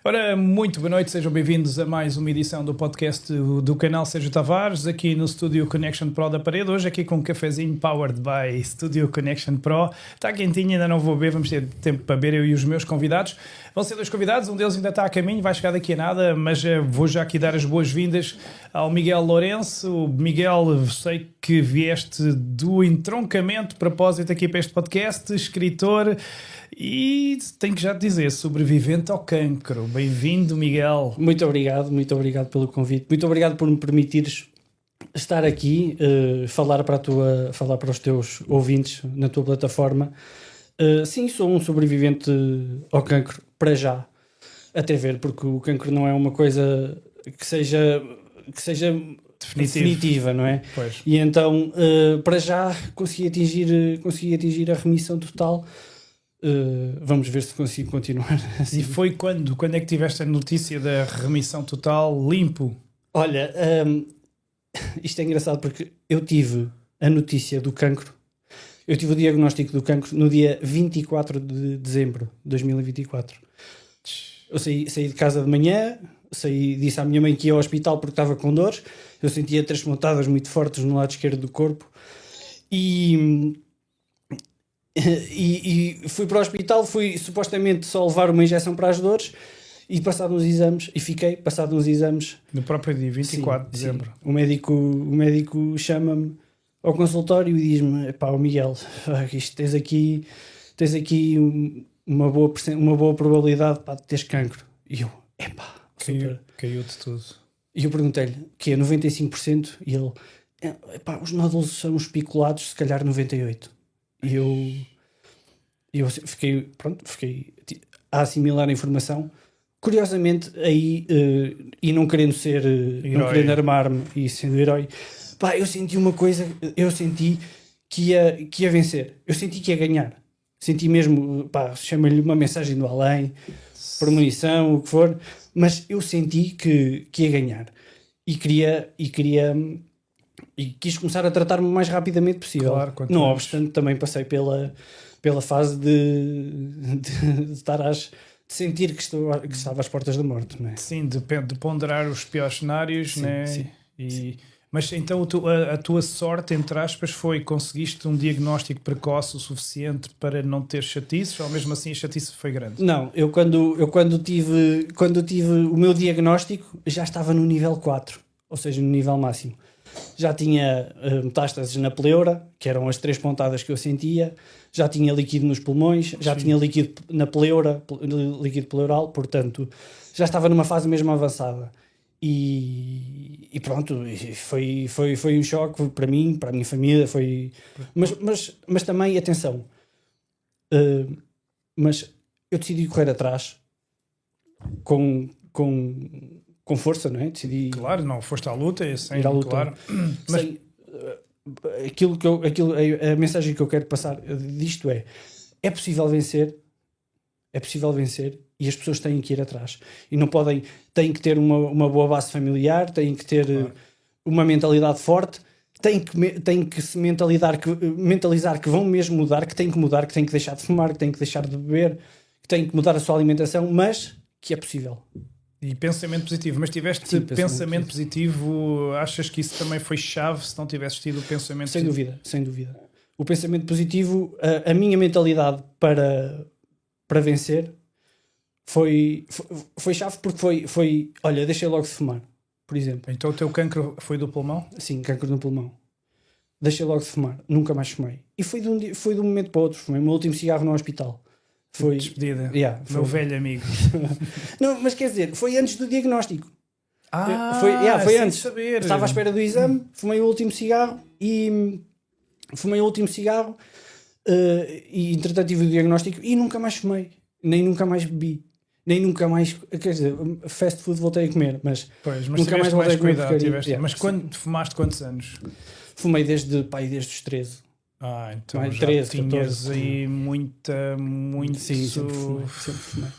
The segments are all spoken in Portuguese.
Ora, muito boa noite, sejam bem-vindos a mais uma edição do podcast do canal Sérgio Tavares, aqui no Studio Connection Pro da Parede, hoje aqui com um cafezinho powered by Studio Connection Pro. Está quentinho, ainda não vou beber, vamos ter tempo para beber, eu e os meus convidados. Vão ser dois convidados, um deles ainda está a caminho, vai chegar daqui a nada, mas vou já aqui dar as boas-vindas ao Miguel Lourenço. Miguel, sei que vieste do entroncamento de propósito aqui para este podcast, escritor e tenho que já te dizer, sobrevivente ao cancro. Bem-vindo, Miguel. Muito obrigado pelo convite, muito obrigado por me permitires estar aqui, falar para os teus ouvintes na tua plataforma. Sim, sou um sobrevivente ao cancro, para já, até ver, porque o cancro não é uma coisa que seja definitiva, não é? Pois. E então, para já, consegui atingir a remissão total. Vamos ver se consigo continuar assim. E foi quando? Quando é que tiveste a notícia da remissão total limpo? Olha, isto é engraçado porque eu tive a notícia do cancro, eu tive o diagnóstico do cancro no dia 24 de dezembro de 2024. Eu saí de casa de manhã, disse à minha mãe que ia ao hospital porque estava com dores, eu sentia três pontadas muito fortes no lado esquerdo do corpo e fui para o hospital, fui supostamente só levar uma injeção para as dores e passado uns exames, No próprio dia 24 de dezembro. O médico chama-me ao consultório e diz-me: pá, Miguel, isto tens aqui uma boa probabilidade de teres cancro. E eu, Caiu-te tudo. E eu perguntei-lhe, que é 95%? E ele, os nódulos são especulados, se calhar 98%. E eu fiquei a assimilar a informação. Curiosamente, aí, e não querendo armar-me e sendo herói, eu senti uma coisa, eu senti que ia vencer, eu senti que ia ganhar. Senti mesmo, chama-lhe uma mensagem do além, premonição, o que for, mas eu senti que ia ganhar. E quis começar a tratar-me o mais rapidamente possível. Claro, não obstante, também passei pela fase de sentir que estava às portas da morte, não é? Sim, depende de ponderar os piores cenários, sim, né? Sim. Mas então a tua sorte, entre aspas, foi conseguiste um diagnóstico precoce o suficiente para não ter chatices, ou mesmo assim a chatice foi grande? Não, eu quando tive o meu diagnóstico já estava no nível 4, ou seja, no nível máximo. Já tinha metástases na pleura, que eram as 3 pontadas que eu sentia, já tinha líquido nos pulmões, já tinha líquido na pleura, líquido pleural, portanto, já estava numa fase mesmo avançada. E pronto, foi um choque para mim, para a minha família, mas também, atenção, mas eu decidi correr atrás com força, não é? Decidi... Claro, não, foste à luta, ir à luta. Claro. Mas... a mensagem que eu quero passar disto é possível vencer e as pessoas têm que ir atrás e não podem, têm que ter uma boa base familiar, têm que ter uma mentalidade forte, têm que se mentalizar que vão mesmo mudar, que têm que deixar de fumar, que têm que deixar de beber, que têm que mudar a sua alimentação, mas que é possível. E pensamento positivo, mas tiveste pensamento positivo, achas que isso também foi chave se não tivesses tido o pensamento positivo? Sem dúvida. O pensamento positivo, a minha mentalidade para vencer foi chave porque foi, olha, deixei logo de fumar, por exemplo. Então o teu cancro foi do pulmão? Sim, cancro no pulmão. Deixei logo de fumar, nunca mais fumei. E foi de um momento para o outro, fumei o meu último cigarro no hospital. Foi despedida, foi. Meu velho amigo. Não, mas quer dizer, foi antes do diagnóstico. Foi antes. Saber. Estava à espera do exame, fumei o último cigarro e entretanto tive o diagnóstico e nunca mais fumei, nem nunca mais bebi, nem nunca mais, quer dizer, fast food voltei a comer, mas nunca mais voltei a comer porcaria. Mas quando fumaste quantos anos? Fumei desde os 13. Então mais já 13, tinhas 14, aí muito... Sim, sempre fumei.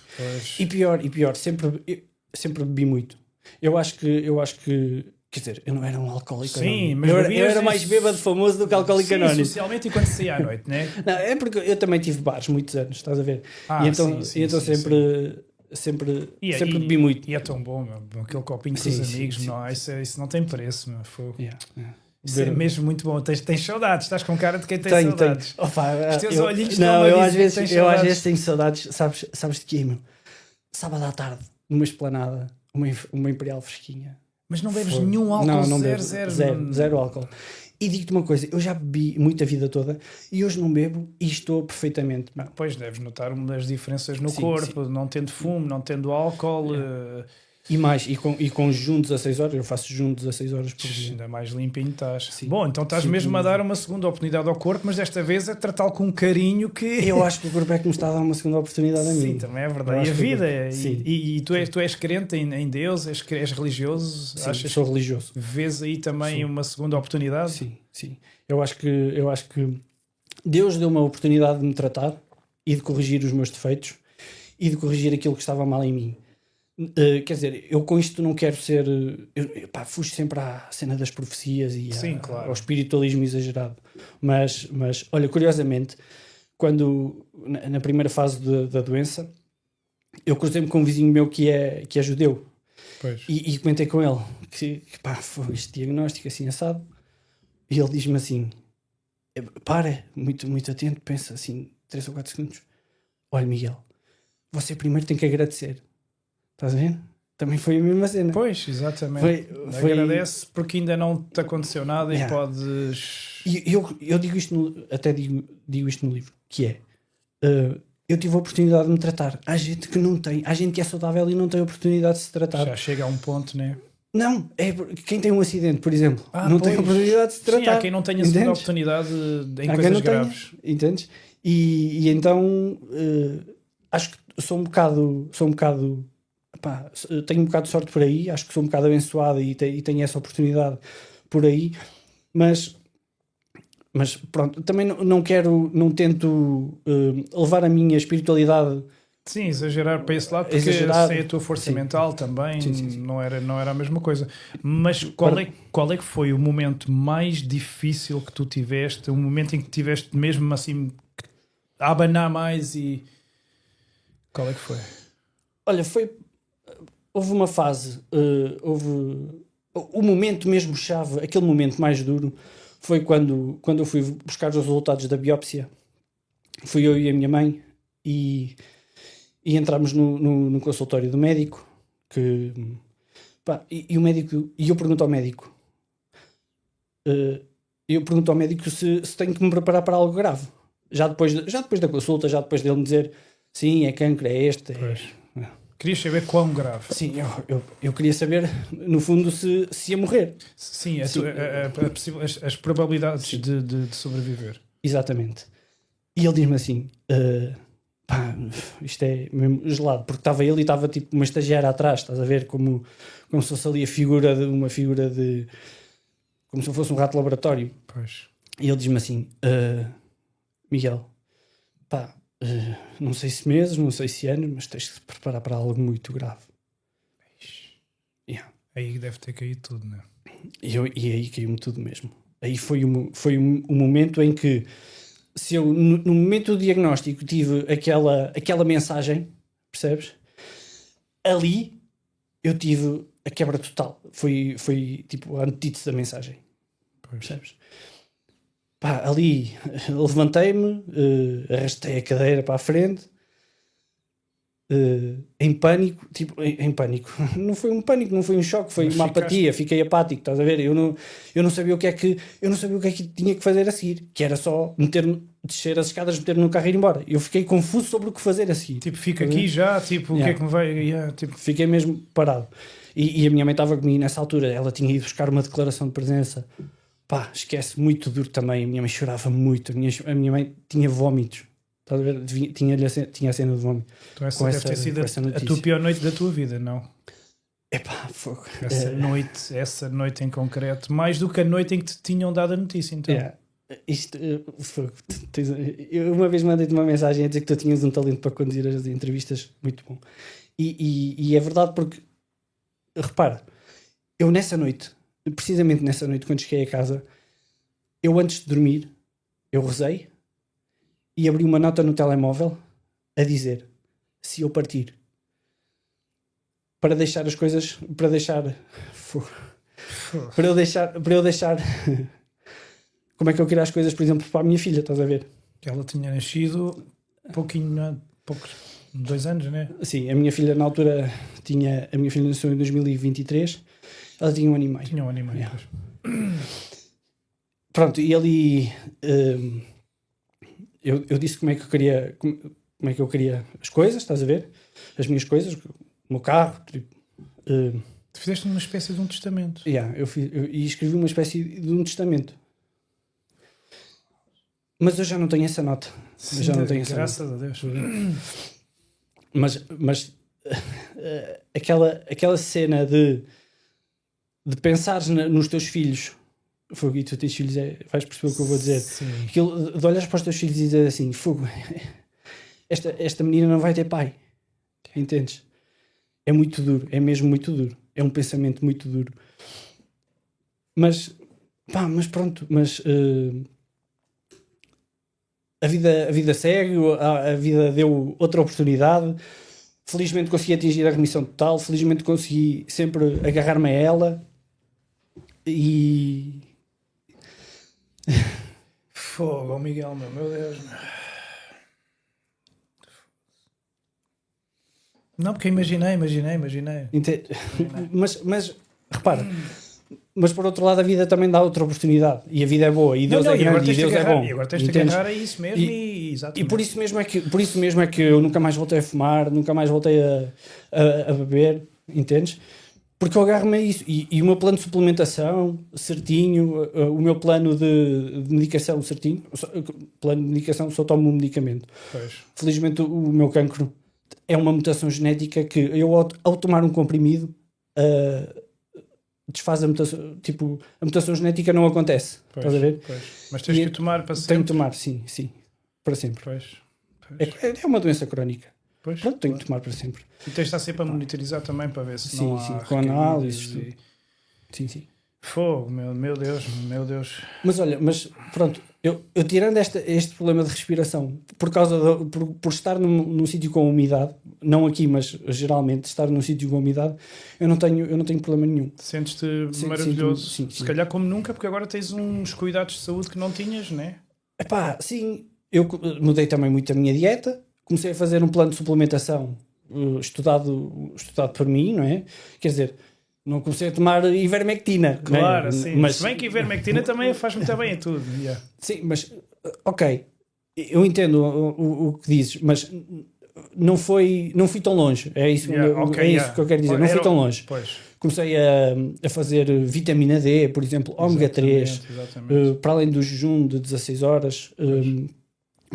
E pior, sempre bebi muito. Eu acho que quer dizer, eu não era um alcoólico anónimo. Mas eu era mais bêbado famoso do que alcoólico anónimo. Socialmente e quando saía à noite, né? Não, é porque eu também tive bares muitos anos, estás a ver? E então sempre bebi muito. E é tão bom, meu. Aquele copinho com Sim, os sim, amigos, sim, não, isso não tem preço, meu. Isso Ver- é mesmo muito bom. Tens saudades, estás com cara de quem tem Tenho. saudades. Opa, Os teus eu, olhinhos não, estão-me a eu dizer às que vezes, tens eu às saudades. vezes tenho saudades, sabes de quê, meu? Sábado à tarde, numa esplanada, uma Imperial fresquinha. Mas não bebes Fogo. nenhum álcool, Não zero, bebo. zero. Zero álcool. E digo-te uma coisa, eu já bebi muita vida toda e hoje não bebo e estou perfeitamente. Ah, pois deves notar umas diferenças no Sim, corpo, não tendo fumo, não tendo álcool. E mais, e com jejum 16 horas, eu faço jejum 16 horas por dia. Ainda mais limpinho estás. Sim. Bom, então estás Sim, mesmo a dar uma segunda oportunidade ao corpo, mas desta vez a tratá-lo com um carinho que... Eu acho que o corpo é que me está a dar uma segunda oportunidade a mim. Sim, também é Eu verdade. E acho a que vida, sim. e tu és crente em Deus, és religioso, Sim, achas sou religioso. que vês aí também Sou. uma segunda oportunidade? Sim. Eu acho que Deus deu uma oportunidade de me tratar e de corrigir os meus defeitos e de corrigir aquilo que estava mal em mim. Quer dizer, eu com isto não quero ser. Fujo sempre à cena das profecias e Sim, claro. ao espiritualismo exagerado. Mas, olha, curiosamente, quando na primeira fase da doença, eu cruzei-me com um vizinho meu que é judeu. Pois. E comentei com ele que foi este diagnóstico assim assado. E ele diz-me assim: para, muito, muito atento, pensa assim, 3 ou 4 segundos. Olha, Miguel, você primeiro tem que agradecer. Estás a ver? Também foi a mesma cena. Pois, exatamente. Foi... Agradece porque ainda não te aconteceu nada e Yeah. podes... E eu digo isto, até digo isto no livro, que é, eu tive a oportunidade de me tratar. Há gente que não tem, há gente que é saudável e não tem a oportunidade de se tratar. Já chega a um ponto, né? Não, quem tem um acidente, por exemplo, não tem a pois. oportunidade de se tratar. Sim, há quem não tenha a segunda oportunidade em coisas graves. Entendes? E então acho que sou um bocado tenho um bocado de sorte por aí, acho que sou um bocado abençoado e tenho essa oportunidade por aí, mas pronto, também não tento levar a minha espiritualidade. Sim, exagerar para esse lado, porque Exagerado. sem a tua força Sim. mental também Sim. não era a mesma coisa. Mas qual é que foi o momento mais difícil que tu tiveste? O momento em que tiveste mesmo assim a abanar mais e... Qual é que foi? Olha, houve uma fase, o momento mesmo chave, aquele momento mais duro, foi quando eu fui buscar os resultados da biópsia. Fui eu e a minha mãe e entramos no consultório do médico e o médico, e eu pergunto ao médico se tenho que me preparar para algo grave, já depois da consulta, já depois dele me dizer sim, é cancro, é este. Querias saber quão grave? Sim, eu queria saber, no fundo, se ia morrer. Sim, as probabilidades de sobreviver. Exatamente. E ele diz-me assim, isto é mesmo gelado, porque estava ele e estava tipo uma estagiária atrás, estás a ver, como se fosse ali uma figura de... como se fosse um rato de laboratório. Pois. E ele diz-me assim, Miguel, não sei se meses, não sei se anos, mas tens de se preparar para algo muito grave. Yeah. Aí deve ter caído tudo, não é? E aí caiu-me tudo mesmo. Aí foi o momento em que, se eu no momento do diagnóstico tive aquela mensagem, percebes? Ali eu tive a quebra total. Foi tipo a antítese da mensagem. Pois. Percebes? Ali levantei-me, arrastei a cadeira para a frente, em pânico, em pânico. Não foi um pânico, não foi um choque, foi uma apatia, fiquei apático, estás a ver? Eu não sabia o que é que tinha que fazer a seguir, que era só descer as escadas, meter-me no carro e ir embora. Eu fiquei confuso sobre o que fazer a seguir. Tipo, fica aqui já, tipo, o que é que me vai... Fiquei mesmo parado. E a minha mãe estava comigo nessa altura, ela tinha ido buscar uma declaração de presença. Esquece, muito duro também. A minha mãe chorava muito. A minha mãe tinha vómitos. Estás a ver? Tinha a cena de vómito. Então essa deve ter sido a tua pior noite da tua vida, não? Fogo. Essa noite em concreto, mais do que a noite em que te tinham dado a notícia, então. Isto, fogo. Eu uma vez mandei-te uma mensagem a dizer que tu tinhas um talento para conduzir as entrevistas muito bom. E é verdade, porque repara, eu precisamente nessa noite, quando cheguei a casa, eu antes de dormir, eu rezei e abri uma nota no telemóvel a dizer: se eu partir, para deixar as coisas, para eu deixar como é que eu queria as coisas, por exemplo, para a minha filha, estás a ver? Que ela tinha nascido poucos, 2 anos, né? Sim, a minha filha na altura a minha filha nasceu em 2023, ela tinha 1 ano e meio. Tinha 1 ano e meio. Yeah. Pronto, e ali eu disse como é que eu queria as coisas, estás a ver? As minhas coisas, o meu carro, tipo, Tu fizeste uma espécie de um testamento. e escrevi uma espécie de um testamento. Mas eu já não tenho essa nota. Sim, graças a Deus. Mas aquela cena de pensares nos teus filhos, fogo, e tu tens filhos, vais perceber o que eu vou dizer. Aquilo, de olhares para os teus filhos e dizer assim, fogo, esta menina não vai ter pai. Entendes? É muito duro, é mesmo muito duro. É um pensamento muito duro. Mas pronto, a vida segue, a vida deu outra oportunidade. Felizmente consegui atingir a remissão total, felizmente consegui sempre agarrar-me a ela e... Fogo, Miguel, meu Deus. Não, porque imaginei. Mas repara, mas por outro lado a vida também dá outra oportunidade e a vida é boa e Deus é grande e Deus é bom. E agora tens de agarrar a isso mesmo e por isso mesmo é que eu nunca mais voltei a fumar, nunca mais voltei a beber, entendes? Porque eu agarro-me a isso e o meu plano de suplementação certinho, o meu plano de medicação certinho, plano de medicação, só tomo um medicamento. Pois. Felizmente o meu cancro é uma mutação genética que eu ao tomar um comprimido desfaz a mutação, tipo, a mutação genética não acontece, estás a ver? Pois. Mas tens que tomar para sempre. Tenho que tomar, sim, para sempre. Pois. É uma doença crónica. Pois, pronto, tenho que tomar para sempre. E tens de estar sempre a monitorizar também para ver se não há... Sim, com análises. Sim. Fogo, meu Deus. Mas olha, pronto, eu tirando este problema de respiração, por estar num sítio com umidade, não aqui, mas geralmente estar num sítio com umidade, eu não tenho problema nenhum. Sentes-te maravilhoso. Sim. Se calhar como nunca, porque agora tens uns cuidados de saúde que não tinhas, não é? Epá, sim, eu mudei também muito a minha dieta, comecei a fazer um plano de suplementação estudado por mim, não é? Quer dizer, não comecei a tomar ivermectina. Claro, né? sim. Mas se bem que a ivermectina também faz muito bem a tudo. Yeah. Sim, mas ok, eu entendo o que dizes, mas não fui tão longe. É isso, isso que eu quero dizer. Não fui tão longe. Pois. Comecei a fazer vitamina D, por exemplo, ômega 3, para além do jejum de 16 horas.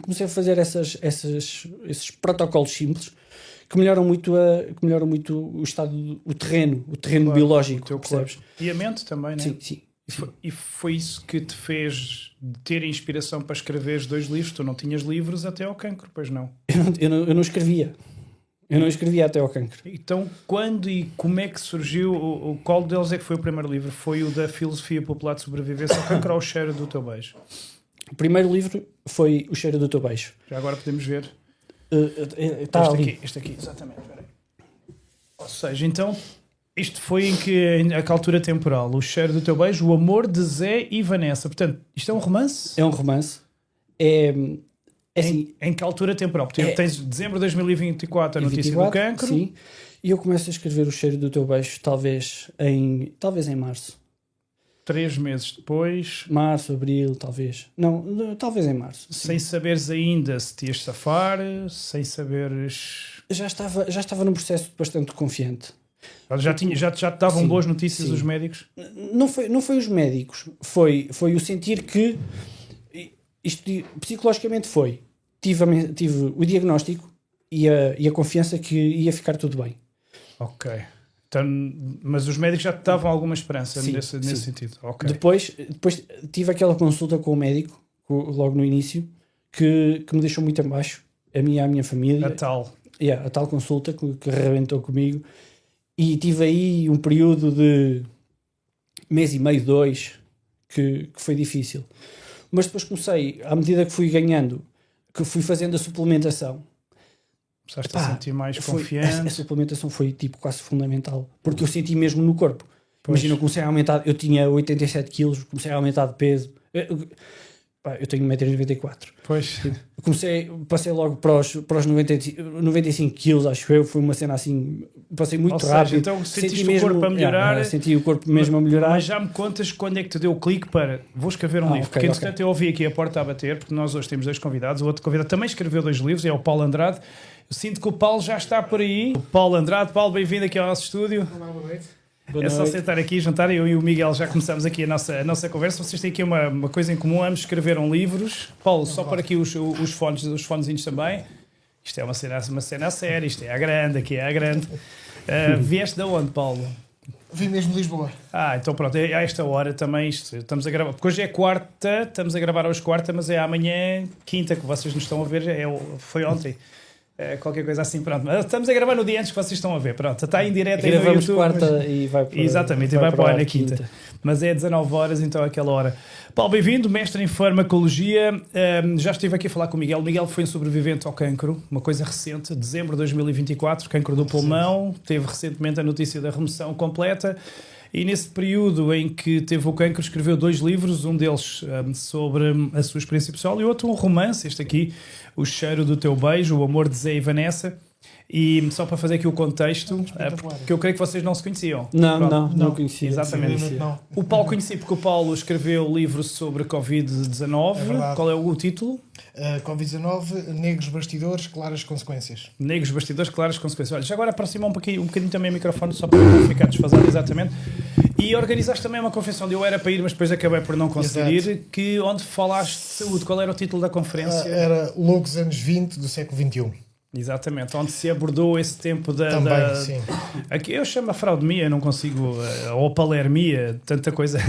Comecei a fazer esses protocolos simples que melhoram muito o estado, o terreno claro, biológico, percebes? E a mente também, não é? Sim. E foi isso que te fez ter inspiração para escrever 2 livros? Tu não tinhas livros até ao cancro, pois não? Eu não escrevia. Eu não escrevia até ao cancro. Então, quando e como é que surgiu? Qual deles é que foi o primeiro livro? Foi o da Filosofia Popular de Sobrevivência ao Cancro ou O Cheiro do Teu Beijo? O primeiro livro foi O Cheiro do Teu Beijo. Já agora podemos ver. Está ali. Este aqui, exatamente. Ou seja, então, isto foi em que altura temporal? O Cheiro do Teu Beijo, O Amor de Zé e Vanessa. Portanto, isto é um romance? É um romance. Assim, em que altura temporal? Porque tens dezembro de 2024 a notícia do cancro. Sim. E eu começo a escrever O Cheiro do Teu Beijo talvez em março. 3 meses depois. Março, abril, talvez. Não, talvez em março. Sem saberes ainda se te ias safar, sem saberes... Já estava num processo bastante confiante. Já te davam boas notícias os médicos? Não foi os médicos. Foi o sentir que... Isto psicologicamente foi. Tive o diagnóstico e a confiança que ia ficar tudo bem. Ok. Então, mas os médicos já te davam alguma esperança nesse sentido? Okay. Depois tive aquela consulta com o médico, logo no início, que me deixou muito abaixo. A minha família. A tal consulta que arrebentou comigo. E tive aí um período de 1 mês e meio, 2, que foi difícil. Mas depois comecei, à medida que fui ganhando, que fui fazendo a suplementação, Começaste a sentir mais A confiante. suplementação foi tipo quase fundamental, porque eu senti mesmo no corpo. Pois. Imagina, eu comecei a aumentar, eu tinha 87 quilos, comecei a aumentar de peso. Eu tenho 1,94 m. Pois. Passei logo para os 95 quilos, acho eu. Foi uma cena assim, passei muito rápido. Então sentiste o corpo a melhorar. Senti o corpo mesmo a melhorar. Mas já me contas quando é que te deu o clique para vou escrever um livro. Porque entretanto eu ouvi aqui a porta a bater, porque nós hoje temos 2 convidados. O outro convidado também escreveu 2 livros, é o Paulo Andrade. Eu sinto que o Paulo já está por aí. O Paulo Andrade. Paulo, bem-vindo aqui ao nosso estúdio. Olá, boa noite. É só sentar aqui, juntar. Eu e o Miguel já começamos aqui a nossa conversa. Vocês têm aqui uma coisa em comum, ambos escreveram livros. Paulo, só para aqui os fonezinhos também. Isto é uma cena a sério, isto é a grande, aqui é a grande. Vieste de onde, Paulo? Vim mesmo de Lisboa. Então pronto, a esta hora também estamos a gravar, porque hoje é quarta, estamos a gravar hoje quarta, mas é amanhã quinta que vocês nos estão a ver, foi ontem. Qualquer coisa assim, pronto. Mas estamos a gravar no dia antes que vocês estão a ver, pronto. Está em direto aí no YouTube. Quarta mas... e vai para exatamente, vai para a quinta. Mas é 19 horas, então àquela hora. Paulo, bem-vindo, mestre em farmacologia. Já estive aqui a falar com o Miguel. O Miguel foi um sobrevivente ao cancro, uma coisa recente, dezembro de 2024, cancro do pulmão. Teve recentemente a notícia da remoção completa. E nesse período em que teve o cancro, escreveu 2 livros, um deles sobre a sua experiência pessoal e outro um romance, este aqui, O Cheiro do Teu Beijo, O Amor de Zé e Vanessa. E só para fazer aqui o contexto, porque eu creio que vocês não se conheciam. Não conhecia. Exatamente. Não. O Paulo conheci porque o Paulo escreveu um livro sobre Covid-19. Qual é o título? Covid-19, Negros Bastidores, Claras Consequências. Negros Bastidores, Claras Consequências. Olha, já agora aproxima um bocadinho também o microfone, só para não ficar desfasado, exatamente. E organizaste também uma conferência onde eu era para ir, mas depois acabei por não conseguir, onde falaste de saúde. Qual era o título da conferência? Era Loucos Anos 20 do século XXI. Exatamente, onde se abordou esse tempo Também, sim. Aqui eu chamo a fraudemia, não consigo, ou palermia, tanta coisa.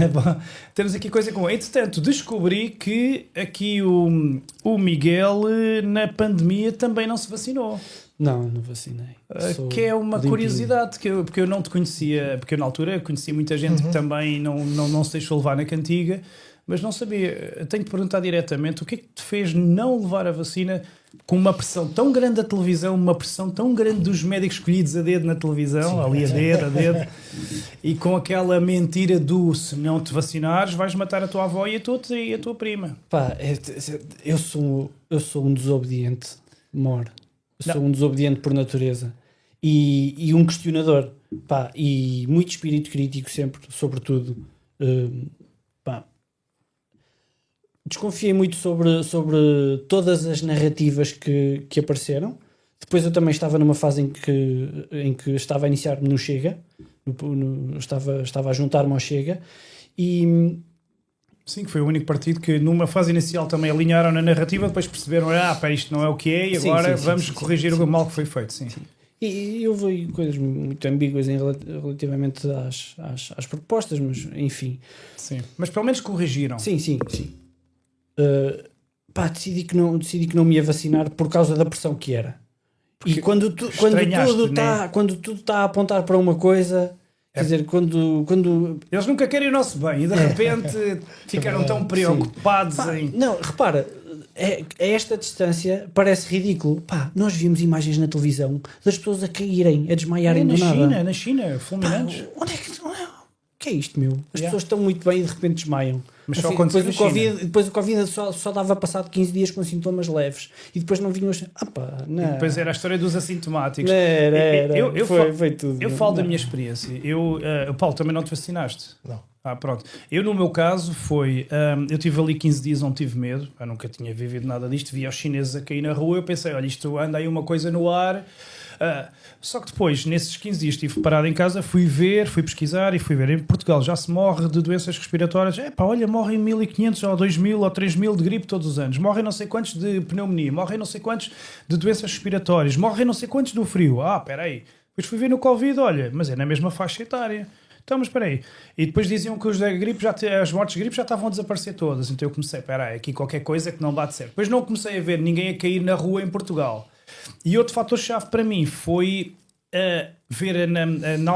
Temos aqui coisa com. Entretanto, descobri que aqui o Miguel na pandemia também não se vacinou. Não vacinei. Que é uma curiosidade, porque eu não te conhecia, porque eu na altura conhecia muita gente que também não se deixou levar na cantiga, mas não sabia. Tenho que perguntar diretamente o que é que te fez não levar a vacina com uma pressão tão grande da televisão, uma pressão tão grande dos médicos escolhidos a dedo na televisão, ali a dedo, e com aquela mentira do se não te vacinares vais matar a tua avó e a tua prima. Pá, eu sou um desobediente, sou um desobediente por natureza e um questionador, pá, e muito espírito crítico sempre, sobretudo. Desconfiei muito sobre todas as narrativas que apareceram. Depois eu também estava numa fase em que estava a iniciar-me no Chega, estava a juntar-me ao Chega e... Sim, que foi o único partido que numa fase inicial também alinharam na narrativa, depois perceberam, isto não é o que é e agora vamos corrigir o mal que foi feito. Sim. E houve coisas muito ambíguas relativamente às propostas, mas enfim. Sim, mas pelo menos corrigiram. Sim. Decidi que não me ia vacinar por causa da pressão que era. Porque e quando tudo está a apontar para uma coisa, quer dizer, quando eles nunca querem o nosso bem e de repente ficaram tão preocupados em... Não, repara, a esta distância parece ridículo. Pá, nós vimos imagens na televisão das pessoas a caírem, a desmaiarem do nada. Na China, fulminantes. Onde é que é isto, meu? As pessoas estão muito bem e de repente desmaiam. Mas só aconteceu depois o Covid só dava passado 15 dias com sintomas leves e depois não vinham não. E depois era a história dos assintomáticos. Foi tudo. Eu falo da minha experiência. Paulo, também não te vacinaste? Não. Pronto. Eu, no meu caso, eu tive ali 15 dias onde tive medo. Eu nunca tinha vivido nada disto. Via os chineses a cair na rua. Eu pensei, olha, isto anda aí uma coisa no ar. Só que depois, nesses 15 dias, estive parado em casa, fui pesquisar e fui ver. Em Portugal já se morre de doenças respiratórias. Olha, morrem 1.500 ou 2.000 ou 3.000 de gripe todos os anos. Morrem não sei quantos de pneumonia. Morrem não sei quantos de doenças respiratórias. Morrem não sei quantos do frio. Espera aí. Depois fui ver no Covid, olha, mas é na mesma faixa etária. Então, mas espera aí. E depois diziam que as mortes de gripe já estavam a desaparecer todas. Então eu comecei, espera aí, aqui qualquer coisa que não bate certo. Depois não comecei a ver ninguém a cair na rua em Portugal. E outro fator-chave para mim foi ver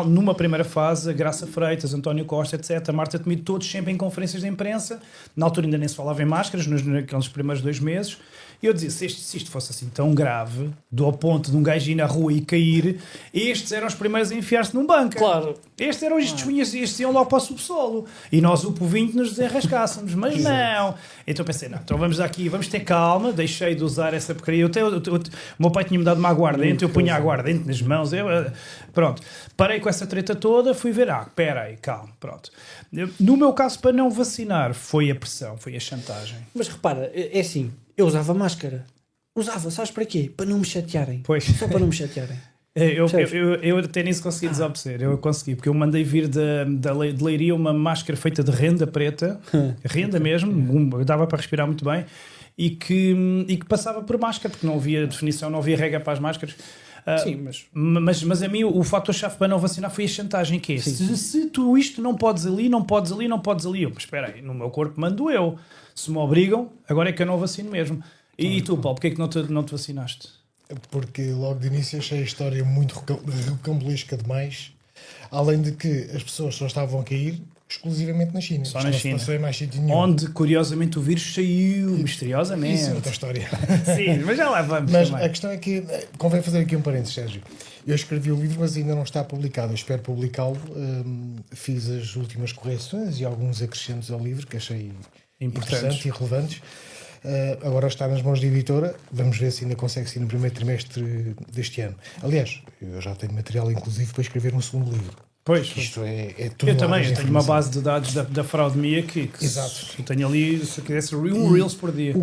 numa primeira fase a Graça Freitas, António Costa, etc., Marta Temido, todos sempre em conferências de imprensa. Na altura ainda nem se falava em máscaras, naqueles primeiros 2 meses. E eu dizia, se isto fosse assim tão grave, ao ponto de um gajo ir na rua e cair, estes eram os primeiros a enfiar-se num banco. Claro. Estes eram os testemunhas, estes iam logo para o subsolo. E nós, o povinho, nos desenrascássemos. Mas não. Então pensei, não, então vamos aqui, vamos ter calma. Deixei de usar essa porcaria. O meu pai tinha-me dado uma aguardente, eu punha a aguardente nas mãos. Pronto. Parei com essa treta toda, fui ver, espera aí, calma, pronto. No meu caso, para não vacinar, foi a pressão, foi a chantagem. Mas repara, é assim, eu usava máscara. Usava, sabes para quê? Para não me chatearem. Pois. Só para não me chatearem. Eu até nem se consegui desobedecer. Eu consegui, porque eu mandei vir de Leiria uma máscara feita de renda preta, renda mesmo, dava para respirar muito bem, e que passava por máscara, porque não havia definição, não havia regra para as máscaras. Sim, Mas a mim o fator-chave para não vacinar foi a chantagem, que é, se tu isto não podes ali, não podes ali, não podes ali. Mas espera aí, no meu corpo mando eu. Se me obrigam, agora é que eu não vacino mesmo. E tu, Paulo, porquê é que não te vacinaste? Porque logo de início achei a história muito rocambolesca demais. Além de que as pessoas só estavam a cair exclusivamente na China. Só na China. Não se passou em mais sítio nenhum. Onde, curiosamente, o vírus saiu misteriosamente. Isso é outra história. Sim, mas já lá vamos. Mas também. a questão é que convém fazer aqui um parênteses, Sérgio. Eu escrevi o livro, mas ainda não está publicado. Eu espero publicá-lo. Fiz as últimas correções e alguns acrescentos ao livro que achei interessantes e relevantes. Agora está nas mãos da editora. Vamos ver se ainda consegue ser no primeiro trimestre deste ano. Aliás, eu já tenho material inclusive para escrever um segundo livro. Pois, Isto é tudo. eu também, eu tenho uma base de dados da fraudemia que Exato. eu tenho ali, se quisesse, Reels por dia.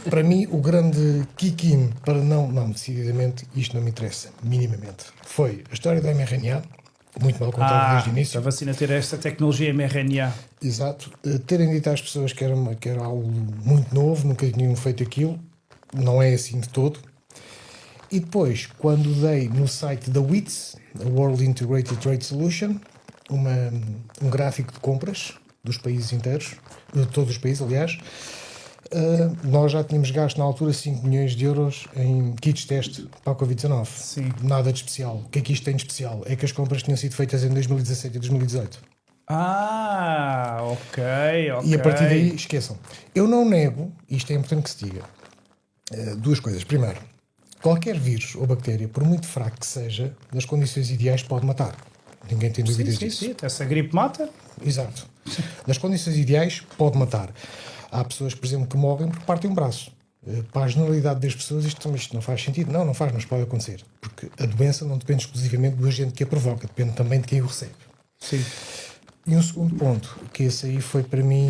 Para mim, o grande kick-in para não, decididamente, isto não me interessa, minimamente, foi a história do mRNA, muito mal contado desde o início. A vacina ter esta tecnologia mRNA. Exato. Terem dito às pessoas que era algo muito novo, nunca tinham feito aquilo, não é assim de todo. E depois, quando dei no site da WITS, a World Integrated Trade Solution, um gráfico de compras dos países inteiros, de todos os países, aliás, nós já tínhamos gasto na altura 5 milhões de euros em kits de teste para a Covid-19. Sim. Nada de especial. O que é que isto tem de especial? É que as compras tinham sido feitas em 2017 e 2018. Ok. E a partir daí, esqueçam. Eu não nego, isto é importante que se diga, duas coisas. Primeiro, qualquer vírus ou bactéria, por muito fraco que seja, nas condições ideais pode matar. Ninguém tem dúvidas disso. Sim, essa gripe mata. Exato. Nas condições ideais pode matar. Há pessoas, por exemplo, que morrem porque partem um braço. Para a generalidade das pessoas isto não faz sentido. Não faz, mas pode acontecer. Porque a doença não depende exclusivamente do agente que a provoca, depende também de quem o recebe. Sim. E um segundo ponto, que esse aí foi para mim,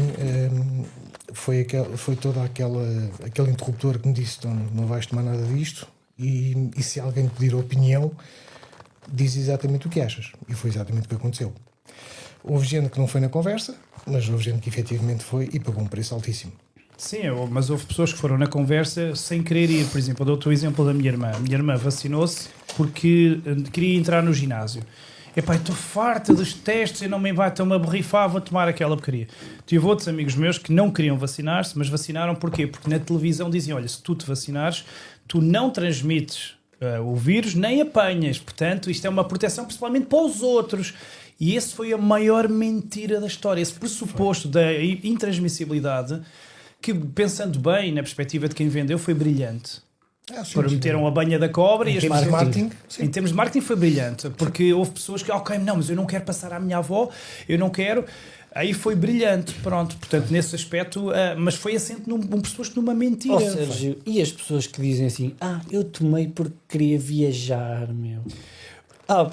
foi todo aquele interruptor que me disse, então, não vais tomar nada disto, e se alguém te pedir a opinião, diz exatamente o que achas. E foi exatamente o que aconteceu. Houve gente que não foi na conversa, mas houve gente que efetivamente foi e pagou um preço altíssimo. Sim, mas houve pessoas que foram na conversa sem querer ir. Por exemplo, eu dou-te o exemplo da minha irmã. A minha irmã vacinou-se porque queria entrar no ginásio. Epá, estou farta dos testes, eu não me vai, estou-me a borrifar, vou tomar aquela porcaria. Tive outros amigos meus que não queriam vacinar-se, mas vacinaram porquê? Porque na televisão diziam, olha, se tu te vacinares, tu não transmites o vírus, nem apanhas. Portanto, isto é uma proteção principalmente para os outros. E esse foi a maior mentira da história. Esse pressuposto da intransmissibilidade, que, pensando bem, na perspectiva de quem vendeu, foi brilhante. Prometeram a banha da cobra e as pessoas... Em termos de marketing foi brilhante, porque houve pessoas que, não, mas eu não quero passar à minha avó, eu não quero... Aí foi brilhante, pronto. Portanto, nesse aspecto, mas foi assente num pressuposto numa mentira. Sérgio, e as pessoas que dizem assim, eu tomei porque queria viajar, meu...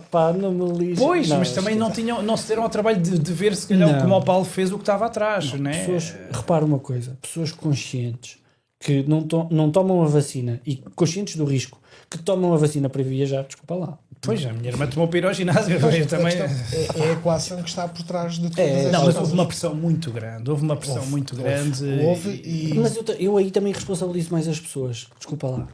pá, não me lixo. Pois, mas também não se deram ao trabalho de ver se calhar como o Paulo fez o que estava atrás, não é? Repara uma coisa, pessoas conscientes que não tomam a vacina e conscientes do risco, que tomam a vacina para viajar, desculpa lá. Pois, a minha irmã tomou para ir ao ginásio. Também... É a equação que está por trás de todas as Não, mas houve uma pressão muito grande. Houve. Mas eu aí também responsabilizo mais as pessoas, desculpa lá.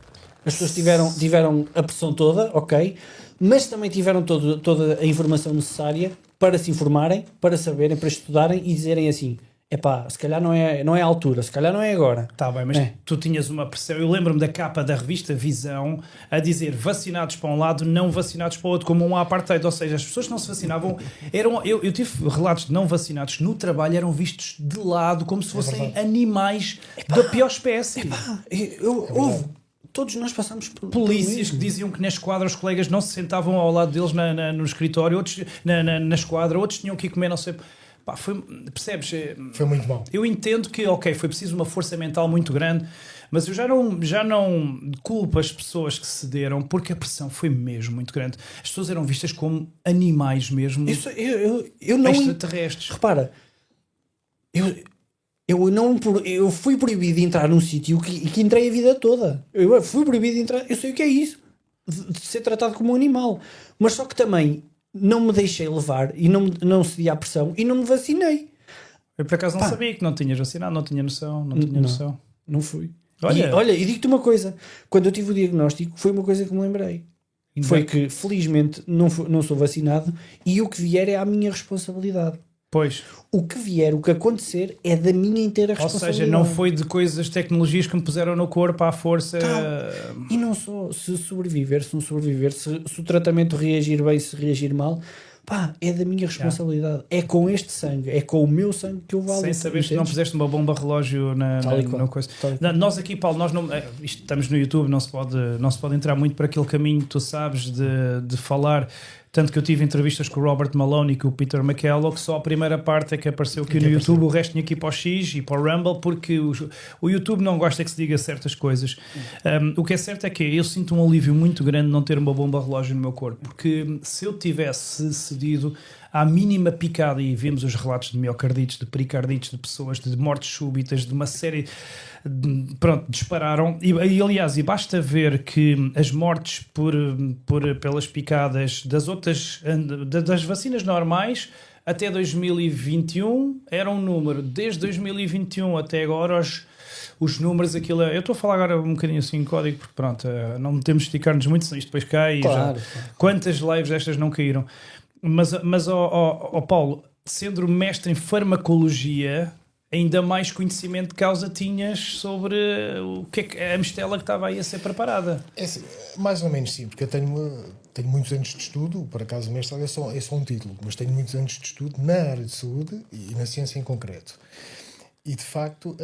As pessoas tiveram a pressão toda, ok, mas também tiveram toda a informação necessária para se informarem, para saberem, para estudarem e dizerem assim, epá, se calhar não é a altura, se calhar não é agora. Tá bem, mas É. tu tinhas uma pressão. Eu lembro-me da capa da revista Visão a dizer vacinados para um lado, não vacinados para o outro, como um apartheid. Ou seja, as pessoas que não se vacinavam eu tive relatos de não vacinados que no trabalho eram vistos de lado como se fossem animais da pior espécie. Todos nós passamos por Polícias por que isso. diziam que na esquadra os colegas não se sentavam ao lado deles no escritório, outros na esquadra, outros tinham que ir comer, não sei. Pá, percebes? Foi muito mal. Eu entendo que, ok, foi preciso uma força mental muito grande, mas eu já não culpo as pessoas que cederam, porque a pressão foi mesmo muito grande. As pessoas eram vistas como animais mesmo, Isso, eu não. extraterrestres. Repara, eu fui proibido de entrar num sítio que entrei a vida toda. Eu fui proibido de entrar. Eu sei o que é isso, de ser tratado como um animal. Mas só que também não me deixei levar e não cedi à pressão e não me vacinei. Eu por acaso não Pá. sabia que não tinhas vacinado, não tinha noção. Não fui. Olha. E digo-te uma coisa: quando eu tive o diagnóstico, foi uma coisa que me lembrei. Foi que, felizmente, não sou vacinado e o que vier é a minha responsabilidade. Pois, O que vier, o que acontecer, é da minha inteira ou responsabilidade. seja, não foi de coisas, tecnologias que me puseram no corpo à força. E não só, se sobreviver, se não sobreviver, se o tratamento reagir bem, se reagir mal, pá, é da minha responsabilidade. É com este sangue, é com o meu sangue que eu valo. Sem saber que não puseste uma bomba relógio Tal e qual. na coisa. Tal e qual. Nós aqui, Paulo, estamos no YouTube, não se pode entrar muito para aquele caminho que tu sabes de falar. Tanto que eu tive entrevistas com o Robert Malone e com o Peter McKellar, que só a primeira parte é que apareceu aqui no YouTube, o resto tinha que ir para o X e para o Rumble, porque o YouTube não gosta que se diga certas coisas. O que é certo é que eu sinto um alívio muito grande não ter uma bomba relógio no meu corpo, porque se eu tivesse cedido à mínima picada, e vimos os relatos de miocardites, de pericardites, de pessoas, de mortes súbitas, de uma série... Pronto, dispararam e aliás, e basta ver que as mortes pelas picadas das vacinas normais até 2021 era um número, desde 2021 até agora os números, aquilo eu estou a falar agora um bocadinho assim em código, porque pronto, não temos de esticar-nos muito, senão isto depois cai. Claro. Quantas lives destas não caíram? Mas Paulo, sendo mestre em farmacologia, ainda mais conhecimento de causa tinhas sobre o que é que a mistela que estava aí a ser preparada. É assim, mais ou menos sim, porque eu tenho muitos anos de estudo, por acaso o mestrado é só um título, mas tenho muitos anos de estudo na área de saúde e na ciência em concreto. E de facto,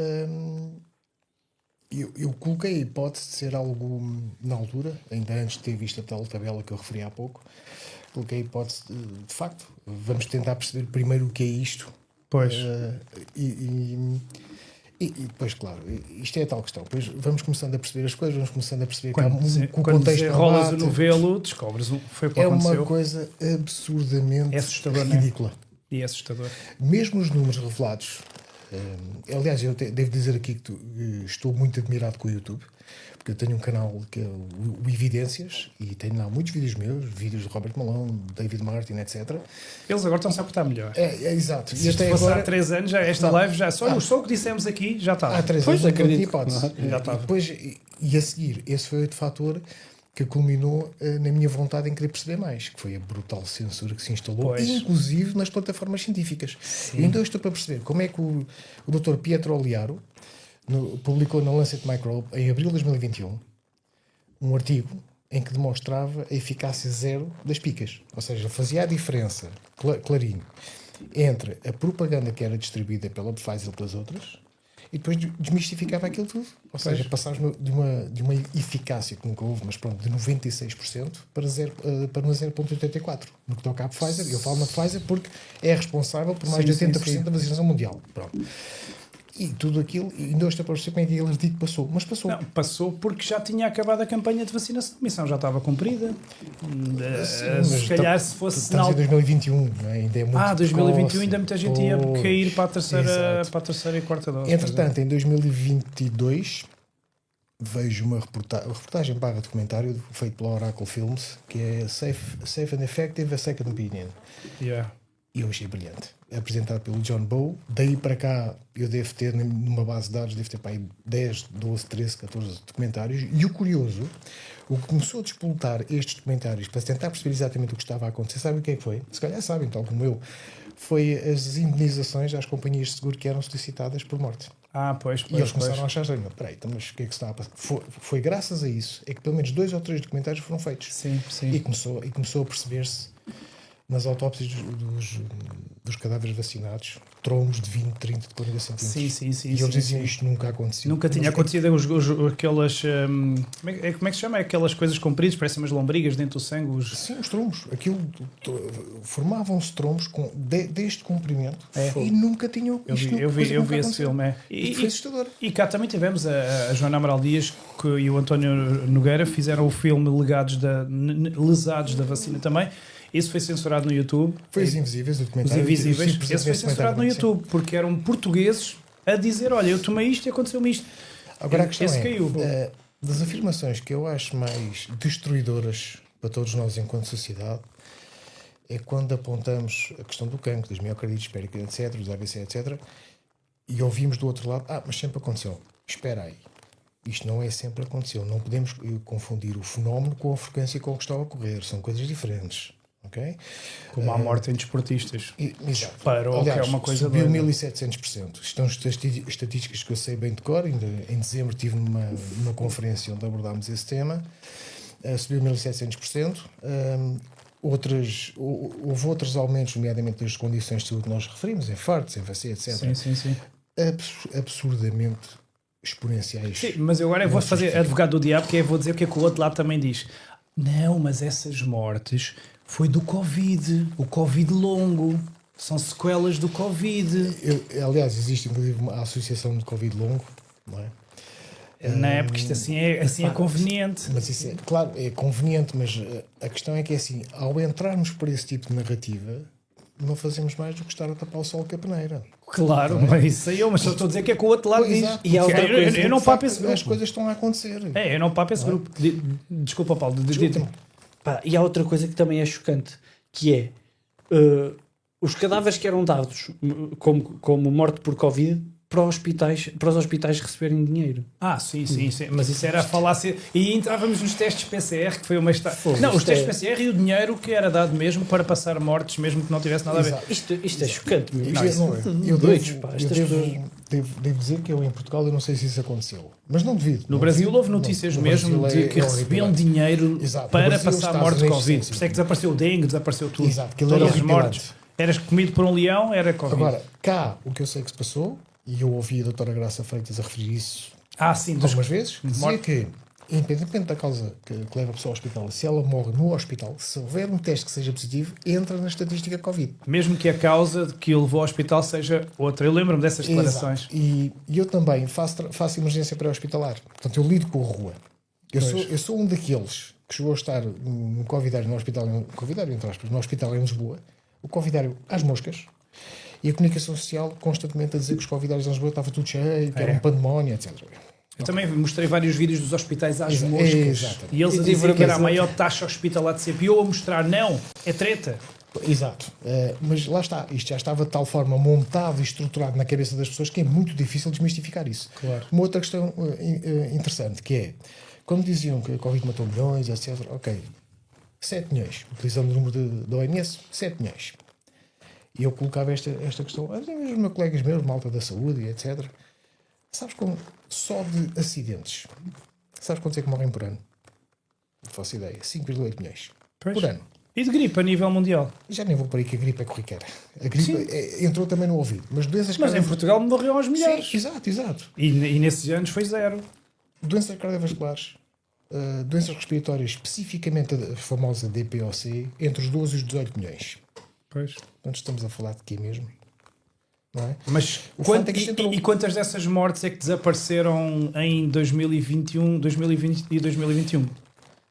eu coloquei a hipótese de ser algo, na altura, ainda antes de ter visto a tal tabela que eu referi há pouco, coloquei a hipótese de facto, vamos tentar perceber primeiro o que é isto. Pois. E depois, claro, isto é a tal questão. Depois vamos começando a perceber as coisas, vamos começando a perceber que o contexto rolas o novelo, descobres foi o que aconteceu. É uma coisa absurdamente assustador, ridícula. Né? E é assustador. Mesmo os números revelados. Aliás, eu devo dizer aqui que estou muito admirado com o YouTube, porque eu tenho um canal que é o Evidências e tenho lá muitos vídeos meus, vídeos de Robert Malone, David Martin, etc. Eles agora estão-se a portar melhor. É exato. Se isto fosse há 3 anos, esta live já só o que dissemos aqui já estava. Há 3 Pois, anos acredito. hipótese. Já estava. Depois, e a seguir, esse foi outro fator que culminou na minha vontade em querer perceber mais, que foi a brutal censura que se instalou, Pois. inclusive nas plataformas científicas. E ainda estou para perceber como é que o Dr. Pietro Oliaro publicou na Lancet Microbe, em abril de 2021, um artigo em que demonstrava a eficácia zero das picas. Ou seja, fazia a diferença, clarinho, entre a propaganda que era distribuída pela Pfizer e pelas outras, e depois desmistificava aquilo tudo. Ou seja, passámos de uma eficácia que nunca houve, mas pronto, de 96% para 0,84%. No que toca à Pfizer, eu falo na Pfizer porque é responsável por mais de 80% da vacinação mundial. Pronto. E tudo aquilo, e ainda estou para perceber como é que aquele artigo passou. Mas passou. Não, passou porque já tinha acabado a campanha de vacinação. A missão já estava cumprida. Se calhar se fosse... Estamos em 2021, não é? Ainda é muito 2021 precoce. ainda muita gente ia cair para a terceira e quarta dose. Entretanto, em 2022 vejo uma reportagem / documentário feito pela Oracle Films, que é Safe and Effective, a Second Opinion. Yeah. E eu achei brilhante. Apresentado pelo John Bow. Daí para cá, eu devo ter, numa base de dados, devo ter para aí 10, 12, 13, 14 documentários. E o curioso, o que começou a despoltar estes documentários para tentar perceber exatamente o que estava a acontecer, sabe o que é que foi? Se calhar sabem, tal como eu. Foi as indenizações às companhias de seguro que eram solicitadas por morte. Pois. E eles começaram a achar, peraí, então, mas o que é que se está a passar? Foi graças a isso, é que pelo menos 2 ou 3 documentários foram feitos. Sim. E começou a perceber-se nas autópsias dos cadáveres vacinados, trombos de 20, 30, de 40 centímetros. Sim. E eles diziam isto nunca aconteceu. Nunca tinha acontecido aquelas... como é que se chama? Aquelas coisas compridas, parecem umas lombrigas dentro do sangue. Sim, os trombos. Aquilo, formavam-se trombos deste comprimento e nunca tinham... Eu vi esse filme. E foi assustador. E cá também tivemos a Joana Amaral Dias e o António Nogueira fizeram o filme Lesados da vacina também. Isso foi censurado no YouTube. Foi Os Invisíveis, o Os documentário. Invisíveis. Esse foi censurado no YouTube, porque eram portugueses a dizer, olha, eu tomei isto e aconteceu-me isto. Agora a questão esse é, caiu. das afirmações que eu acho mais destruidoras para todos nós enquanto sociedade, é quando apontamos a questão do cancro, das miocardites pericardíacas, etc., dos AVC, etc., e ouvimos do outro lado, mas sempre aconteceu. Espera aí. Isto não é sempre aconteceu. Não podemos confundir o fenómeno com a frequência com que está a ocorrer. São coisas diferentes. Okay? Como há morte em desportistas. Exato. Disparou, Aliás, que é uma coisa subiu doida. 1700%. Estão estatísticas que eu sei bem de cor. Ainda em dezembro estive numa conferência onde abordámos esse tema. Subiu 1700%. Houve outros aumentos, nomeadamente das condições de saúde que nós referimos, infartos, AVC, etc. Sim. Absurdamente exponenciais. Sim, mas eu agora vou fazer advogado do diabo, que vou dizer o que é que o outro lado também diz. Não, mas essas mortes foi do Covid, o Covid longo, são sequelas do Covid. Aliás, existe inclusive a associação de Covid longo, não é? Não é porque isto assim é conveniente. Mas isso é, claro, é conveniente, mas a questão é que é assim, ao entrarmos por esse tipo de narrativa, não fazemos mais do que estar a tapar o sol com a peneira. Claro, mas isso aí mas só estou a dizer que é que o outro lado diz. E há outra coisa, eu não papo esse grupo. As coisas estão a acontecer. Eu não papo esse grupo. Desculpa, Paulo. E há outra coisa que também é chocante, que é os cadáveres que eram dados como morte por Covid para os hospitais receberem dinheiro. Sim. Mas isso era a falácia. E entrávamos nos testes PCR, que foi uma... Não, os testes PCR e o dinheiro que era dado mesmo para passar mortes, mesmo que não tivesse nada a ver. Isto é chocante. Eu devo dizer que em Portugal eu não sei se isso aconteceu. Mas não devido. No Brasil houve notícias mesmo de que recebiam dinheiro para passar a morte de Covid. Por isso é que desapareceu o dengue, desapareceu tudo. Exato, aquilo era mortes. Eras comido por um leão, era Covid. Agora, cá, o que eu sei que se passou, e eu ouvi a doutora Graça Freitas a referir isso algumas vezes, dizia que, independentemente da causa que leva a pessoa ao hospital, se ela morre no hospital, se houver um teste que seja positivo, entra na estatística Covid. Mesmo que a causa que o levou ao hospital seja outra. Eu lembro-me dessas declarações. E eu também faço emergência pré-hospitalar. Portanto, eu lido com a rua. Eu sou um daqueles que chegou a estar no Covidário, no hospital, no hospital em Lisboa, o Covidário às moscas, e a comunicação social constantemente a dizer que os Covidários em Lisboa estava tudo cheio, que era um pandemónio, etc. Eu também mostrei vários vídeos dos hospitais às moscas. E eles a dizer que era a maior taxa hospitalar de sempre. E eu a mostrar, não, é treta. Exato. Mas lá está. Isto já estava de tal forma montado e estruturado na cabeça das pessoas que é muito difícil desmistificar isso. Claro. Uma outra questão interessante, que é, quando diziam que a Covid matou milhões, etc. Ok, 7 milhões. Utilizando o número da OMS, 7 milhões. E eu colocava esta questão, os meus colegas meus, malta da saúde, etc. Sabes como? Só de acidentes. Sabes quantos é que morrem por ano? Não faço ideia. 5,8 milhões. Por ano. E de gripe a nível mundial? Já nem vou para aí que a gripe é corriqueira. A gripe entrou também no ouvido. Mas doenças em Portugal morreu aos milhares. Sim, exato. E nesses anos foi zero. Doenças cardiovasculares, doenças respiratórias, especificamente a famosa DPOC, entre os 12 e os 18 milhões. Pois. Então estamos a falar de quê mesmo? Não é? Mas quantas dessas mortes é que desapareceram em 2021, 2020 e 2021?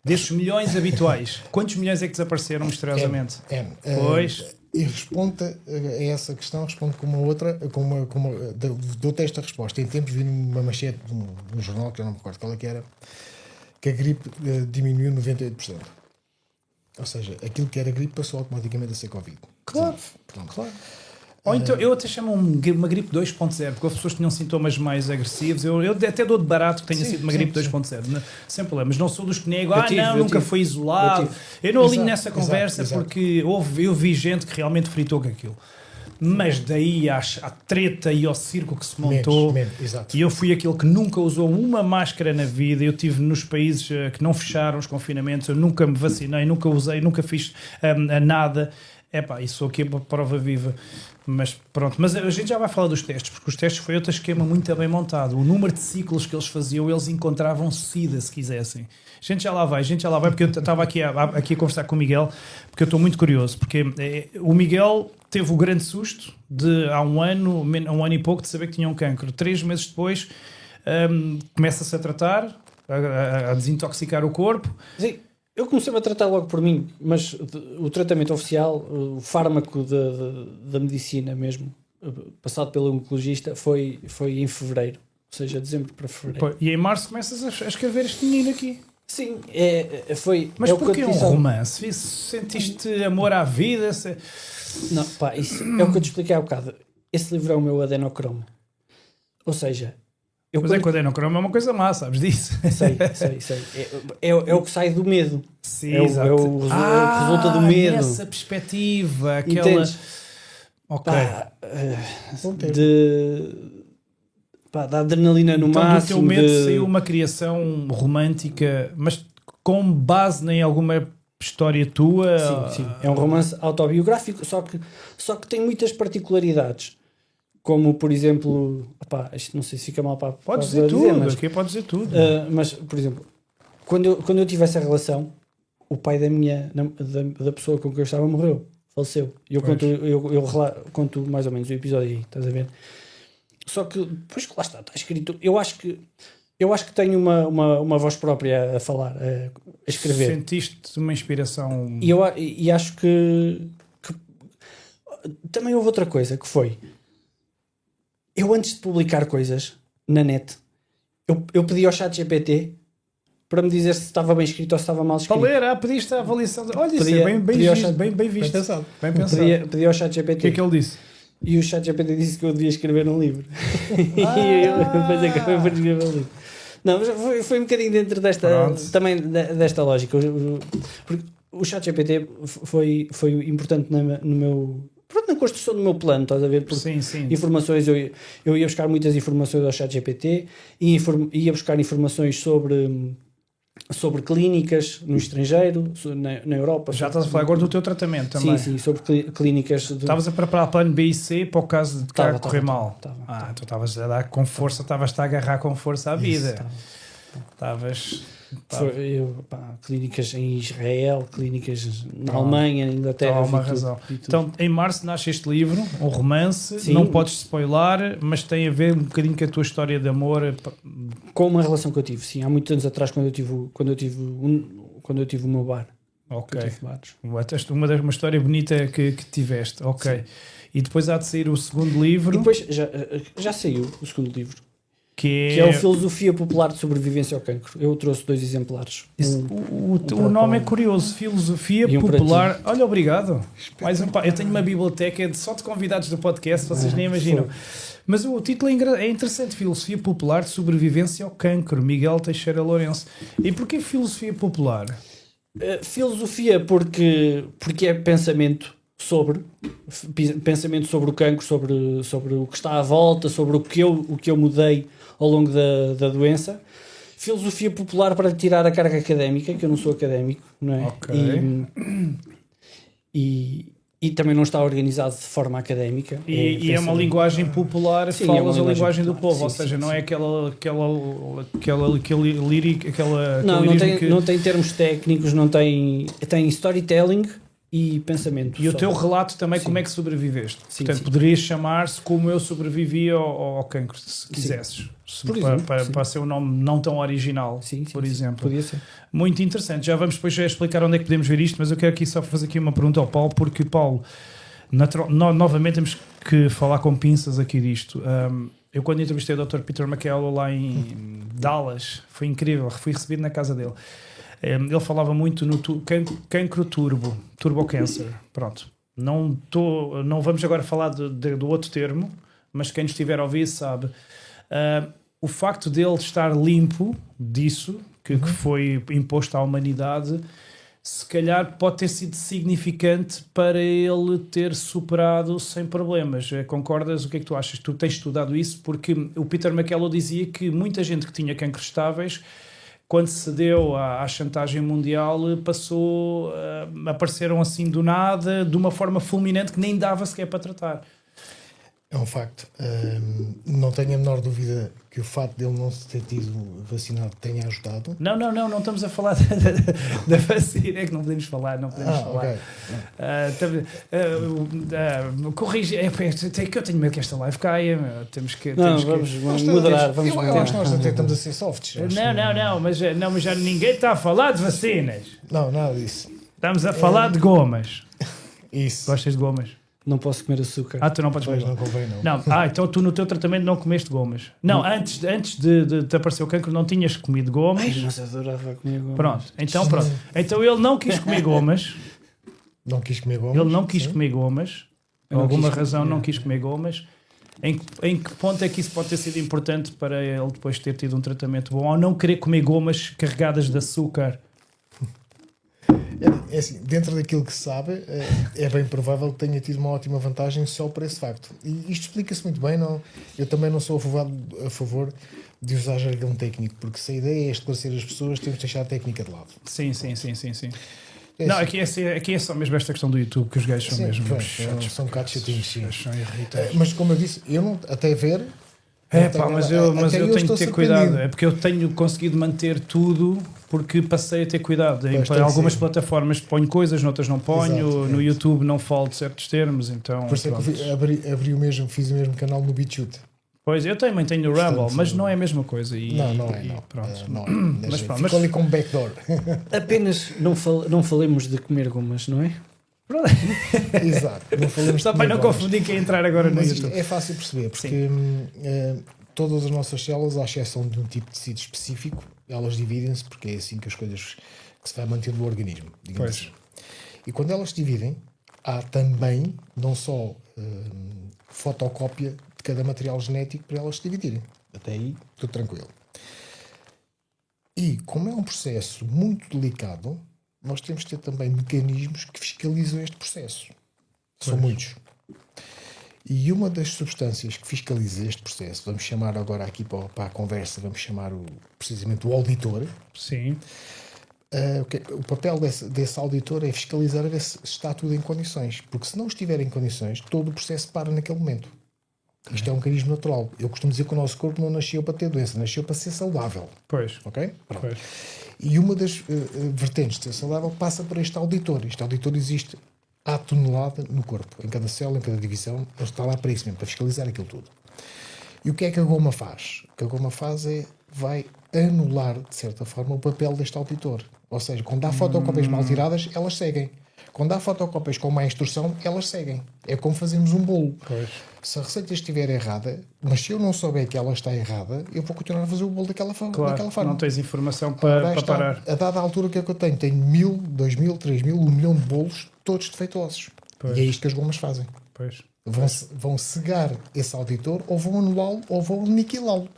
Desses milhões habituais, quantos milhões é que desapareceram misteriosamente? Pois. E responde a essa questão, responde com uma outra, dou-te esta resposta. Em tempos vi uma manchete num jornal, que eu não me recordo qual é que era, que a gripe diminuiu 98%. Ou seja, aquilo que era gripe passou automaticamente a ser Covid. Claro. Pronto. Claro. Ou então, eu até chamo uma gripe 2.0, porque as pessoas tinham sintomas mais agressivos. Eu até dou de barato que tenha sido uma gripe 2.0, sem problemas. Não sou dos que nego, nunca foi isolado. Eu não alinho nessa conversa porque eu vi gente que realmente fritou com aquilo. Mas daí à treta e ao circo que se montou, e eu fui aquele que nunca usou uma máscara na vida. Eu estive nos países que não fecharam os confinamentos, eu nunca me vacinei, nunca usei, nunca fiz nada. E sou aqui a prova viva. Mas pronto, mas a gente já vai falar dos testes, porque os testes foi outro esquema muito bem montado. O número de ciclos que eles faziam, eles encontravam SIDA se quisessem. A gente já lá vai, porque eu estava aqui a conversar com o Miguel, porque eu estou muito curioso, porque o Miguel teve o grande susto de há um ano e pouco de saber que tinha um cancro. 3 meses depois começa-se a tratar, a desintoxicar o corpo. Sim. Eu comecei a tratar logo por mim, mas o tratamento oficial, o fármaco da medicina mesmo, passado pelo oncologista, foi em fevereiro, ou seja, dezembro para fevereiro. E em março começas a escrever este menino aqui. Sim, foi. Mas porquê um romance? Sentiste amor à vida? Não, pá, isso é o que eu te expliquei há bocado. Esse livro é o meu adenocromo. Ou seja, mas que o adenocromo é uma coisa má, sabes disso? Sei. É o que sai do medo. Sim, é o que resulta do medo. Essa perspectiva, aquela... Entendes? Ok. Da adrenalina no então, máximo. Do teu medo saiu uma criação romântica, mas com base em alguma história tua? Sim. É um romance autobiográfico, só que tem muitas particularidades. Como, por exemplo, isto não sei se fica mal para pode dizer tudo, mas aqui pode dizer tudo. Mas, por exemplo, quando eu tive essa relação, o pai da pessoa com quem eu estava morreu, faleceu. E eu conto mais ou menos o episódio aí, estás a ver? Só que, depois que lá está escrito, eu acho que tenho uma voz própria a falar, a escrever. Sentiste uma inspiração? E acho que também houve outra coisa, que foi... Eu, antes de publicar coisas na net, eu pedi ao ChatGPT para me dizer se estava bem escrito ou se estava mal escrito. Para ler, pediste a avaliação. Olha, isso é bem visto. Bem pensado. Pedi ao ChatGPT. O que é que ele disse? E o ChatGPT disse que eu devia escrever um livro. E eu depois acabei por escrever um livro. Não, mas foi um bocadinho dentro desta lógica. Porque o ChatGPT foi importante no meu... na construção do meu plano, estás a ver? Porque sim. Informações, eu ia buscar muitas informações ao ChatGPT e ia buscar informações sobre clínicas no estrangeiro, na Europa. Já estás a falar agora do teu tratamento também. Sim, sobre clínicas. Estavas a preparar o plano B e C para o caso de correr mal. Tava. Tu estavas a dar com força, estavas-te a agarrar com força à vida. Estavas... clínicas em Israel, clínicas na Alemanha, Inglaterra. Há uma razão. Então, em março nasce este livro, um romance. Sim. Não podes spoiler, mas tem a ver um bocadinho com a tua história de amor. Com uma relação que eu tive, sim, há muitos anos atrás, quando eu tive o meu bar. Ok. Uma história bonita que tiveste. Ok. Sim. E depois há de sair o segundo livro. E depois já saiu o segundo livro. Que é o Filosofia Popular de Sobrevivência ao Cancro. Eu trouxe 2 exemplares. O nome é curioso. Filosofia Popular. Olha, obrigado. Eu tenho uma biblioteca só de convidados do podcast, vocês nem imaginam. Mas o título é interessante. Filosofia Popular de Sobrevivência ao Cancro. Miguel Teixeira Lourenço. E porquê Filosofia Popular? Filosofia porque é pensamento sobre o cancro, sobre o que está à volta, sobre o que eu mudei ao longo da doença. Filosofia popular para tirar a carga académica, que eu não sou académico, não é? Okay. E também não está organizado de forma académica. E é uma linguagem popular, sim, falas a linguagem do povo, sim, ou seja, sim, não é aquele lírico, não tem termos técnicos, não tem storytelling e pensamento. E o teu relato também, como é que sobreviveste? Sim, portanto, poderias chamar-se Como Eu Sobrevivi ao Cancro, se quisesses. Para ser um nome não tão original, por exemplo. Podia ser. Muito interessante. Já vamos depois explicar onde é que podemos ver isto, mas eu quero aqui só fazer aqui uma pergunta ao Paulo, porque, Paulo, novamente temos que falar com pinças aqui disto. Eu, quando entrevistei o Dr. Peter McCullough lá em Dallas, foi incrível, fui recebido na casa dele. Ele falava muito no cancro turbo cancer, pronto. não vamos agora falar do outro termo, mas quem nos estiver a ouvir sabe. O facto dele estar limpo disso, que foi imposto à humanidade, se calhar pode ter sido significante para ele ter superado sem problemas. Concordas? O que é que tu achas? Tu tens estudado isso? Porque o Peter McKellar dizia que muita gente que tinha cancros estáveis, quando se deu à chantagem mundial, apareceram assim do nada, de uma forma fulminante que nem dava sequer para tratar. É um facto. Não tenho a menor dúvida que o facto dele não se ter tido vacinado tenha ajudado. Não estamos a falar da vacina, é que não podemos falar. Ok. Corrige, é que eu tenho medo que esta live caia. Temos que vamos moderar. Eu acho que nós até estamos a ser softs. mas já ninguém está a falar de vacinas. Não, nada disso. Estamos a falar de gomas. Isso. Gostas de gomas? Não posso comer açúcar. Tu não podes Pois comer não gomas. convém, não. Então tu no teu tratamento não comeste gomas. Não, antes de te aparecer o cancro não tinhas comido gomas. Ai, mas eu adorava comer gomas. Pronto. Então ele não quis comer gomas. Não quis comer gomas. Ele não quis comer gomas. Por não alguma quis razão comer. não quis comer gomas. Em que ponto é que isso pode ter sido importante para ele depois ter tido um tratamento bom? Ou não querer comer gomas carregadas de açúcar? É assim, dentro daquilo que se sabe, é bem provável que tenha tido uma ótima vantagem só por esse facto. E isto explica-se muito bem. Eu também não sou a favor de usar jargão técnico, porque se a ideia é esclarecer as pessoas, temos de deixar a técnica de lado. Sim. É Não, assim. aqui é só mesmo esta questão do YouTube, que os gajos são Sim, mesmo pronto, chatos. são um bocado chatinhos, sim. São irritantes. Mas como eu disse, eu não, até ver. Mas eu tenho estou que ter surpreendido. cuidado. É porque eu tenho conseguido manter tudo porque passei a ter cuidado. Pois, Para tem algumas sido. plataformas ponho coisas, noutras não ponho. Exato, no é. YouTube não falo de certos termos. Então, Por isso é que eu fiz o mesmo canal no BitChute. Pois, eu também tenho o Rumble, Portanto, mas não é a mesma coisa. Não é. Não. Pronto. Não é. Mas pronto, Ficou ali com um backdoor. Apenas não falemos de comer gomas, não é? Exato. Não falamos Só de para não gomas. confundir quem entrar agora no Mas isto YouTube. é fácil perceber, porque todas as nossas células, à exceção de um tipo de tecido específico, elas dividem-se porque é assim que as coisas que se vai mantendo no organismo. Digamos Pois. assim. E quando elas se dividem, há também não só fotocópia de cada material genético para elas se dividirem. Até aí, tudo tranquilo. E como é um processo muito delicado, nós temos que ter também mecanismos que fiscalizam este processo. São muitos. E uma das substâncias que fiscaliza este processo, vamos chamar agora aqui para a conversa, vamos chamar precisamente o auditor. Sim. O papel desse auditor é fiscalizar a ver se está tudo em condições. Porque se não estiver em condições, todo o processo para naquele momento. Isto é um mecanismo natural. Eu costumo dizer que o nosso corpo não nasceu para ter doença, nasceu para ser saudável. Pois. Ok? Pronto. Pois. E uma das vertentes de ser saudável passa por este auditor. Este auditor existe à tonelada no corpo. Em cada célula, em cada divisão, ele está lá para isso mesmo, para fiscalizar aquilo tudo. E o que é que a goma faz? O que a goma faz vai anular, de certa forma, o papel deste auditor. Ou seja, quando há fotocópias mal tiradas, elas seguem. Quando há fotocópias com má instrução, elas seguem. É como fazemos um bolo. Pois. Se a receita estiver errada, mas se eu não souber que ela está errada, eu vou continuar a fazer o bolo daquela forma. Claro, não tens informação Ora, para está, parar. a dada altura, o que é que eu tenho? Tenho 1000, 2000, 3000, 1 milhão de bolos, todos defeituosos. Pois. E é isto que as gomas fazem. Pois. Vão cegar esse auditor, ou vão anulá-lo, ou vão aniquilá-lo.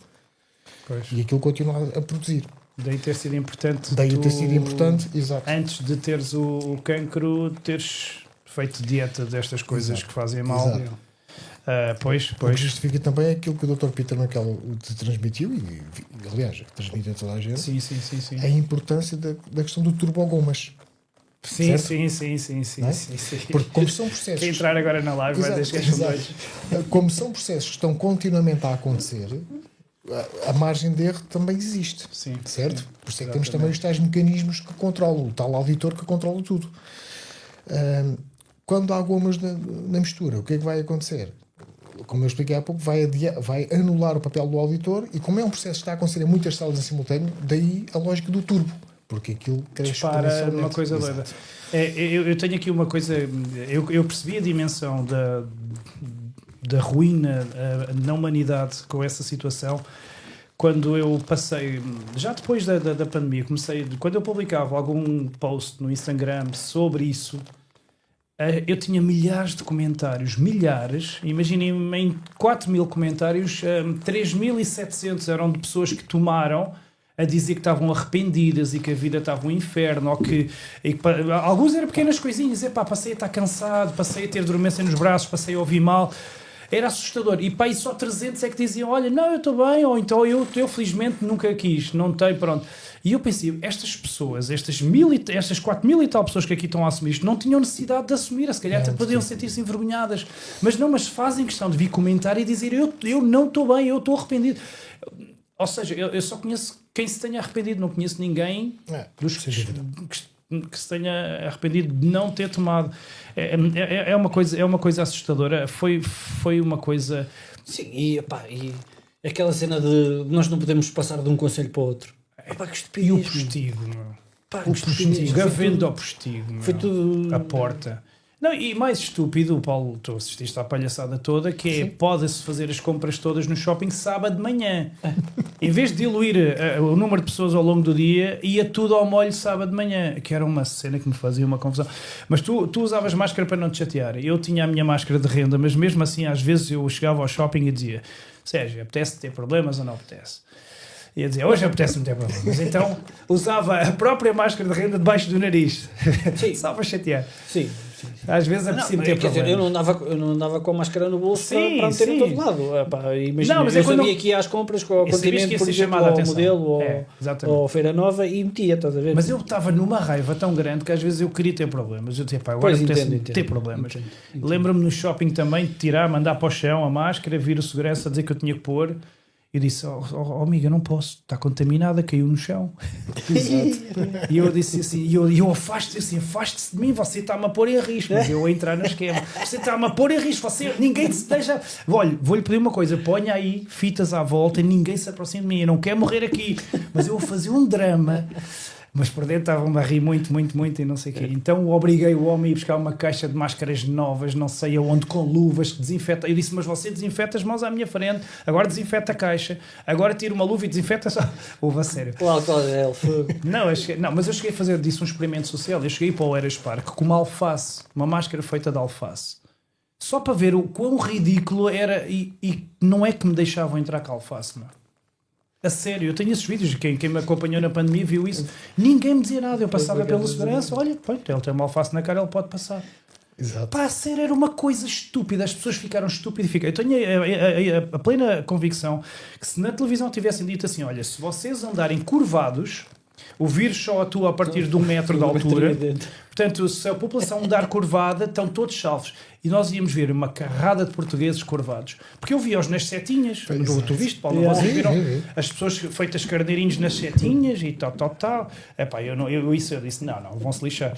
Pois. E aquilo continua a produzir. Daí ter sido importante. Daí ter sido importante, exato. Antes de teres o cancro, teres feito dieta destas coisas Exato. que fazem mal. Exato. Pois. O que justifica também aquilo que o Dr. Peter McKellar te transmitiu, e aliás, transmite a toda a gente, Sim. a importância da questão do turbogomas. Sim. Não é? Porque como são processos... Quem entrar agora na live vai dizer que são dois. Como são processos que estão continuamente a acontecer, a margem de erro também existe. Sim. Certo? Sim. Por isso é que temos também os tais mecanismos que controlam, o tal auditor que controla tudo. Quando há gomas na mistura, o que é que vai acontecer? Como eu expliquei há pouco, vai anular o papel do auditor, e como é um processo que está a acontecer em muitas células em simultâneo, daí a lógica do turbo. Porque aquilo cresce Dispara exponencialmente. uma coisa Exato. doida. Eu tenho aqui uma coisa. Eu percebi a dimensão da ruína na humanidade com essa situação quando eu passei, já depois da pandemia, quando eu publicava algum post no Instagram sobre isso, eu tinha milhares de comentários, milhares, imaginem em 4.000 comentários, 3.700 eram de pessoas que tomaram a dizer que estavam arrependidas e que a vida estava um inferno, ou que alguns eram pequenas coisinhas, passei a estar cansado, passei a ter dormência nos braços, passei a ouvir mal. Era assustador. E pá, e só 300 é que diziam, olha, não, eu estou bem, ou então eu felizmente nunca quis, não tenho, pronto. E eu pensei, estas pessoas, estas 4.000 e tal pessoas que aqui estão a assumir isto, não tinham necessidade de assumir, se calhar até podiam sentir-se envergonhadas. Mas fazem questão de vir comentar e dizer, eu não estou bem, eu estou arrependido. Ou seja, eu só conheço quem se tenha arrependido, não conheço ninguém dos que se tenha arrependido de não ter tomado. É uma coisa assustadora. Foi uma coisa... Sim, e aquela cena de nós não podemos passar de um conselho para o outro. Que estupidez. E o postigo, meu. O postigo, a venda ao postigo, foi tudo... a porta. Não, e mais estúpido, Paulo, tu assististe à palhaçada toda, que é, pode-se fazer as compras todas no shopping sábado de manhã. Em vez de diluir o número de pessoas ao longo do dia, ia tudo ao molho sábado de manhã, que era uma cena que me fazia uma confusão. Mas tu usavas máscara para não te chatear. Eu tinha a minha máscara de renda, mas mesmo assim, às vezes eu chegava ao shopping e dizia, Sérgio, apetece ter problemas ou não apetece? Ia dizer, hoje apetece-me ter problemas. Então usava a própria máscara de renda debaixo do nariz. Só para chatear. Sim. Às vezes apetecia-me ter problemas. Dizer, eu não andava com a máscara no bolso para meter em todo lado. Imagina, eu sabia que ia às compras com o Continente, por exemplo, ao Modelo ou Feira Nova e metia, estás a ver? Mas eu estava numa raiva tão grande que às vezes eu queria ter problemas. Eu dizia, agora apetece-me ter problemas. Lembro-me no shopping também de tirar, mandar para o chão a máscara, vir o segurança a dizer que eu tinha que pôr. Eu disse, amiga, não posso, está contaminada, caiu no chão. Exato. E eu disse assim, eu afaste-se de mim, você está-me a pôr em risco. Mas eu a entrar no esquema, você está-me a pôr em risco, ninguém se deixa... Olha, vou-lhe pedir uma coisa, ponha aí fitas à volta e ninguém se aproxima de mim, eu não quero morrer aqui. Mas eu vou fazer um drama... Mas por dentro estavam-me a rir muito e não sei o quê. Então obriguei o homem a ir buscar uma caixa de máscaras novas, não sei aonde, com luvas, que desinfeta. Eu disse, mas você desinfeta as mãos à minha frente, agora desinfeta a caixa, agora tira uma luva e desinfeta só. Houve a sério. Não, mas eu cheguei a fazer disso um experimento social. Eu cheguei para o Eras Park com uma alface, uma máscara feita de alface. Só para ver o quão ridículo era e não é que me deixavam entrar com a alface, não. A sério, eu tenho esses vídeos, quem me acompanhou na pandemia viu isso. Ninguém me dizia nada, eu passava pela segurança, olha, ele tem uma alface na cara, ele pode passar. Exato. Pá, a sério, era uma coisa estúpida, as pessoas ficaram estúpidas. Eu tenho a plena convicção que se na televisão tivessem dito assim, olha, se vocês andarem curvados, o vírus só atua a partir de 1 metro de altura, portanto, se a população andar curvada, estão todos salvos. E nós íamos ver uma carrada de portugueses curvados. Porque eu vi-os nas setinhas, tu viste, Paulo, vocês viram as pessoas feitas carneirinhos nas setinhas e tal. Epá, eu disse, não, vão-se lixar.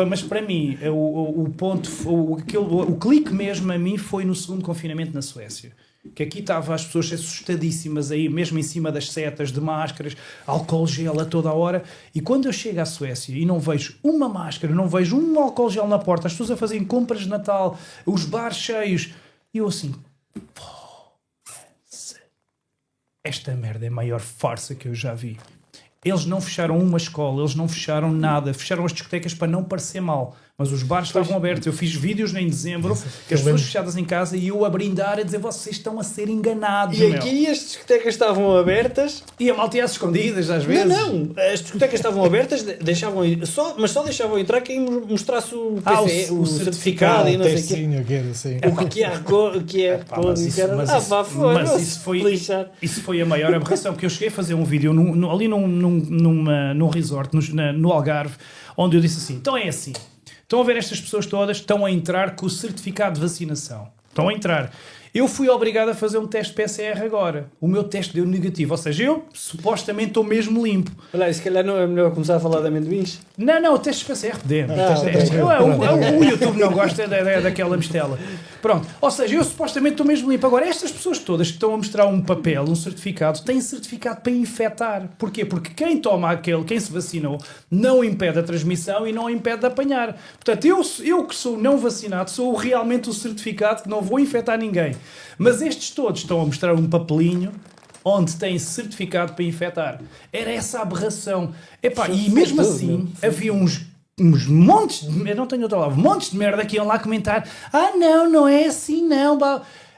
Mas para mim, o clique mesmo a mim foi no segundo confinamento na Suécia. Que aqui estavam as pessoas assustadíssimas aí, mesmo em cima das setas, de máscaras, álcool gel a toda a hora. E quando eu chego à Suécia e não vejo uma máscara, não vejo um álcool gel na porta, as pessoas a fazerem compras de Natal, os bares cheios, e eu assim, esta merda é a maior farsa que eu já vi. Eles não fecharam uma escola, eles não fecharam nada, fecharam as discotecas para não parecer mal. Mas os bares estavam abertos. Eu fiz vídeos em dezembro, que as pessoas fechadas em casa e eu a brindar a dizer, vocês estão a ser enganados. E aqui as discotecas estavam abertas. E a malta às escondidas, às vezes. Não, as discotecas estavam abertas, mas só deixavam entrar quem mostrasse o PC, o certificado e não sei o Mas isso foi a maior aberração, porque eu cheguei a fazer um vídeo ali num resort, no Algarve, onde eu disse assim, então é assim, estão a ver estas pessoas todas, estão a entrar com o certificado de vacinação. Estão a entrar. Eu fui obrigado a fazer um teste PCR agora. O meu teste deu negativo. Ou seja, eu supostamente estou mesmo limpo. Olha, se calhar não é melhor começar a falar de amendoins? Não, o teste PCR podemos. O YouTube não gosta daquela mistela. Pronto. Ou seja, eu supostamente estou mesmo limpo. Agora, estas pessoas todas que estão a mostrar um papel, um certificado, têm certificado para infectar. Porquê? Porque quem se vacinou, não impede a transmissão e não impede de apanhar. Portanto, eu que sou não vacinado, sou realmente o certificado que não vou infectar ninguém. Mas estes todos estão a mostrar um papelinho onde têm certificado para infectar. Era essa a aberração. E mesmo assim, havia uns uns montes de, eu não tenho outra palavra, montes de merda que iam lá comentar, não é assim, não.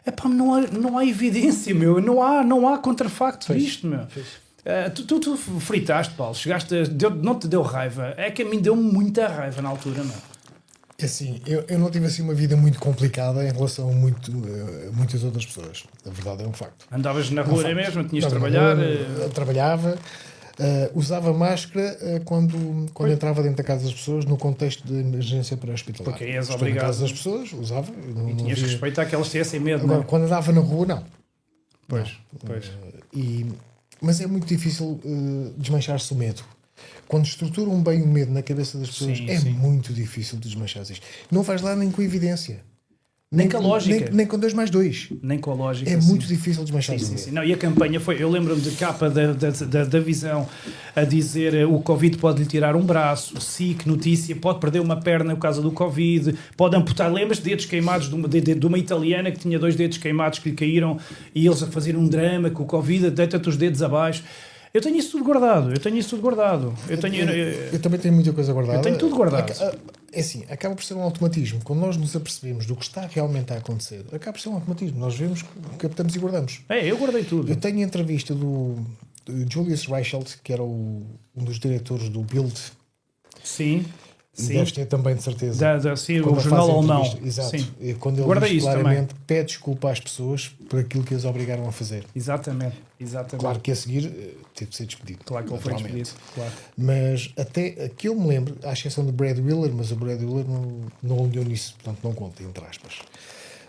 Epá, não há evidência, meu, não há contrafacto disto, meu. Tu fritaste, Paulo, não te deu raiva? É que a mim deu-me muita raiva na altura, meu. Assim, eu não tive assim uma vida muito complicada em relação a muitas outras pessoas. A verdade é um facto. Andavas na rua mesmo, tinhas de Estava trabalhar. na rua, trabalhava, usava máscara quando entrava dentro da casa das pessoas no contexto de emergência pré-hospitalar. Porque és Estou na obrigado. casa das pessoas, usava. E tinhas que respeitar que elas tivessem medo, Agora, não é? quando andava na rua, não. Pois. Mas é muito difícil desmanchar-se o medo. Quando estruturam bem o medo na cabeça das pessoas, Sim. muito difícil desmanchar isto. Não vais lá nem com a evidência. Nem com a lógica. Nem com 2 mais 2. Nem com a lógica. É sim. muito difícil desmanchar o medo. Sim. Não, e a campanha foi, eu lembro-me de capa da Visão a dizer o Covid pode lhe tirar um braço, SIC, notícia, pode perder uma perna por causa do Covid, pode amputar, lembras-te dedos queimados de uma italiana que tinha 2 dedos queimados que lhe caíram e eles a fazer um drama com o Covid, deita-te os dedos abaixo. Eu tenho isso tudo guardado. Eu também tenho muita coisa guardada. Eu tenho tudo guardado. É assim, acaba por ser um automatismo. Quando nós nos apercebemos do que está realmente a acontecer, acaba por ser um automatismo. Nós vemos, captamos e guardamos. Eu guardei tudo. Eu tenho a entrevista do Julius Reichelt, que era um dos diretores do Bild. Sim. Deves ter também, de certeza. Sim, Quando o ele jornal faz a alemão. entrevista. Exato. Sim. E quando ele Guardei diz isso claramente, também. pede desculpa às pessoas por aquilo que eles obrigaram a fazer. Exatamente. Claro que a seguir teve de ser despedido. Claro que ele foi naturalmente. despedido. Claro. Mas até que eu me lembro, à exceção do Brad Wheeler, mas o Brad Wheeler não olhou nisso, portanto não conta, entre aspas.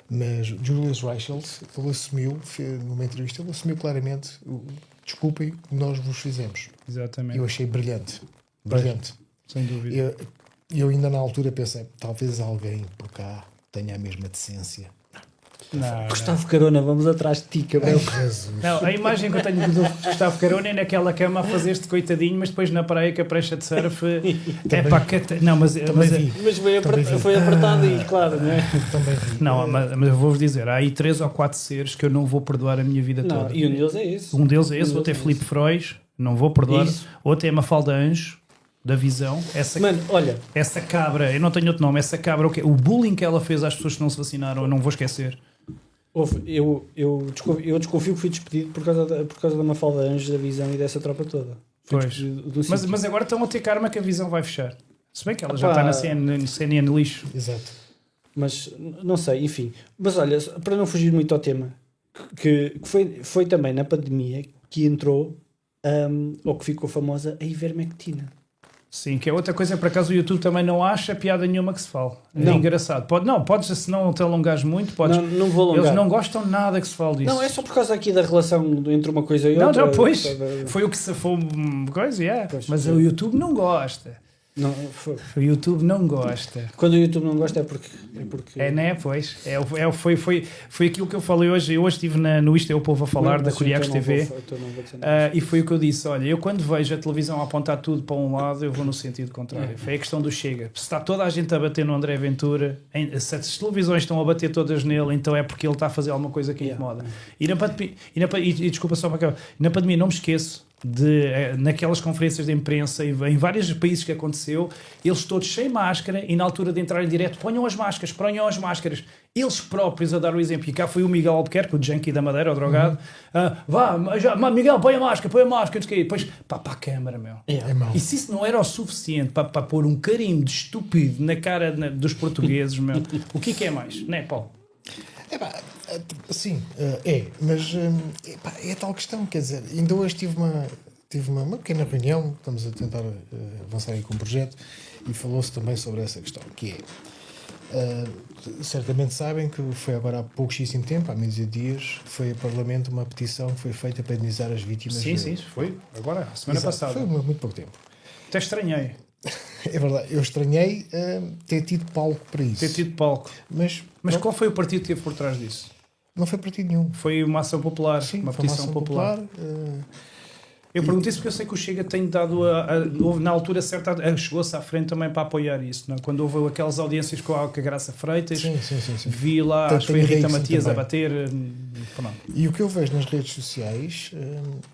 Mas Julius Reichelt, ele assumiu, numa entrevista, ele assumiu claramente, desculpem, nós vos fizemos. Exatamente. Eu achei brilhante. Brilhante. Sem dúvida. Eu ainda na altura pensei, talvez alguém por cá tenha a mesma decência. Não. Gustavo Carona, vamos atrás de ti, cabrão. Jesus. Não, a imagem que eu tenho do Gustavo Carona é naquela cama a fazer-se coitadinho, mas depois na praia com a prancha de surf é para que... Não, mas vi. Mas foi apertado aí, claro, não é? Também vi. Não, mas eu vou-vos dizer, há aí 3 ou 4 seres que eu não vou perdoar a minha vida Não, toda. e um deles é esse. Um deles é esse, outro é Filipe Freud, não vou perdoar. Isso. Outro é Mafalda Anjo, da Visão. Mano, olha, Essa cabra, eu não tenho outro nome, essa cabra, o bullying que ela fez às pessoas que não se vacinaram, eu não vou esquecer. eu desconfio que fui despedido por causa da Mafalda Anjos, da Visão e dessa tropa toda. Fui Pois. despedido do sítio. Mas agora estão a ter karma que a Visão vai fechar. Se bem que ela já Opa. está na CNN lixo. Exato. Mas não sei, enfim. Mas olha, para não fugir muito ao tema, que foi também na pandemia que entrou, ou que ficou famosa, a ivermectina. Sim, que é outra coisa, por acaso o YouTube também não acha piada nenhuma que se fale. É Não. engraçado. Podes, se não te alongares muito, podes. Não vou alongar. Eles não gostam nada que se fale disso. Não, é só por causa aqui da relação entre uma coisa e Não, outra. pois. Foi o que se foi coisa, Pois, mas é. o YouTube não gosta. Não, O YouTube não gosta. quando o YouTube não gosta é porque... Né? Pois. Foi aquilo que eu falei hoje. Eu hoje estive no Isto é o Povo a falar, Não, da mas Curiacos então TV. não vou dizer nada. E foi o que eu disse, olha, eu quando vejo a televisão a apontar tudo para um lado, eu vou no sentido contrário. Foi a questão do Chega. Se está toda a gente a bater no André Ventura, se as televisões estão a bater todas nele, então é porque ele está a fazer alguma coisa que incomoda. E desculpa só para acabar, na pandemia não me esqueço naquelas conferências de imprensa em vários países que aconteceu, eles todos sem máscara e na altura de entrar em direto, ponham as máscaras. Eles próprios a dar o exemplo. E cá foi o Miguel Albuquerque, o junkie da Madeira, o drogado. Miguel, põe a máscara, não sei o quê. Depois, para a câmara, meu. É mau. E se isso não era o suficiente para pôr um carimbo de estúpido na cara dos portugueses, meu, o que é mais? Não é, Paulo? Sim, mas é tal questão, quer dizer, ainda hoje tive uma pequena reunião, estamos a tentar avançar aí com o projeto e falou-se também sobre essa questão, que certamente sabem que foi agora há pouquíssimo tempo, há menos de dias, foi a Parlamento uma petição que foi feita para indenizar as vítimas. Sim, foi agora, a semana Exato, passada. foi muito pouco tempo. Até estranhei É verdade, eu estranhei ter tido palco para isso. ter tido palco. Mas Qual foi o partido que esteve por trás disso? não foi partido nenhum. Foi uma ação popular, Sim, uma foi uma petição ação popular. Eu pergunto isso porque eu sei que o Chega tem dado, na altura certa, chegou-se à frente também para apoiar isso, não é? Quando houve aquelas audiências com a Graça Freitas, Sim. vi lá, Tem- acho que foi a tem Rita isso Matias a também. bater. Pronto. E o que eu vejo nas redes sociais,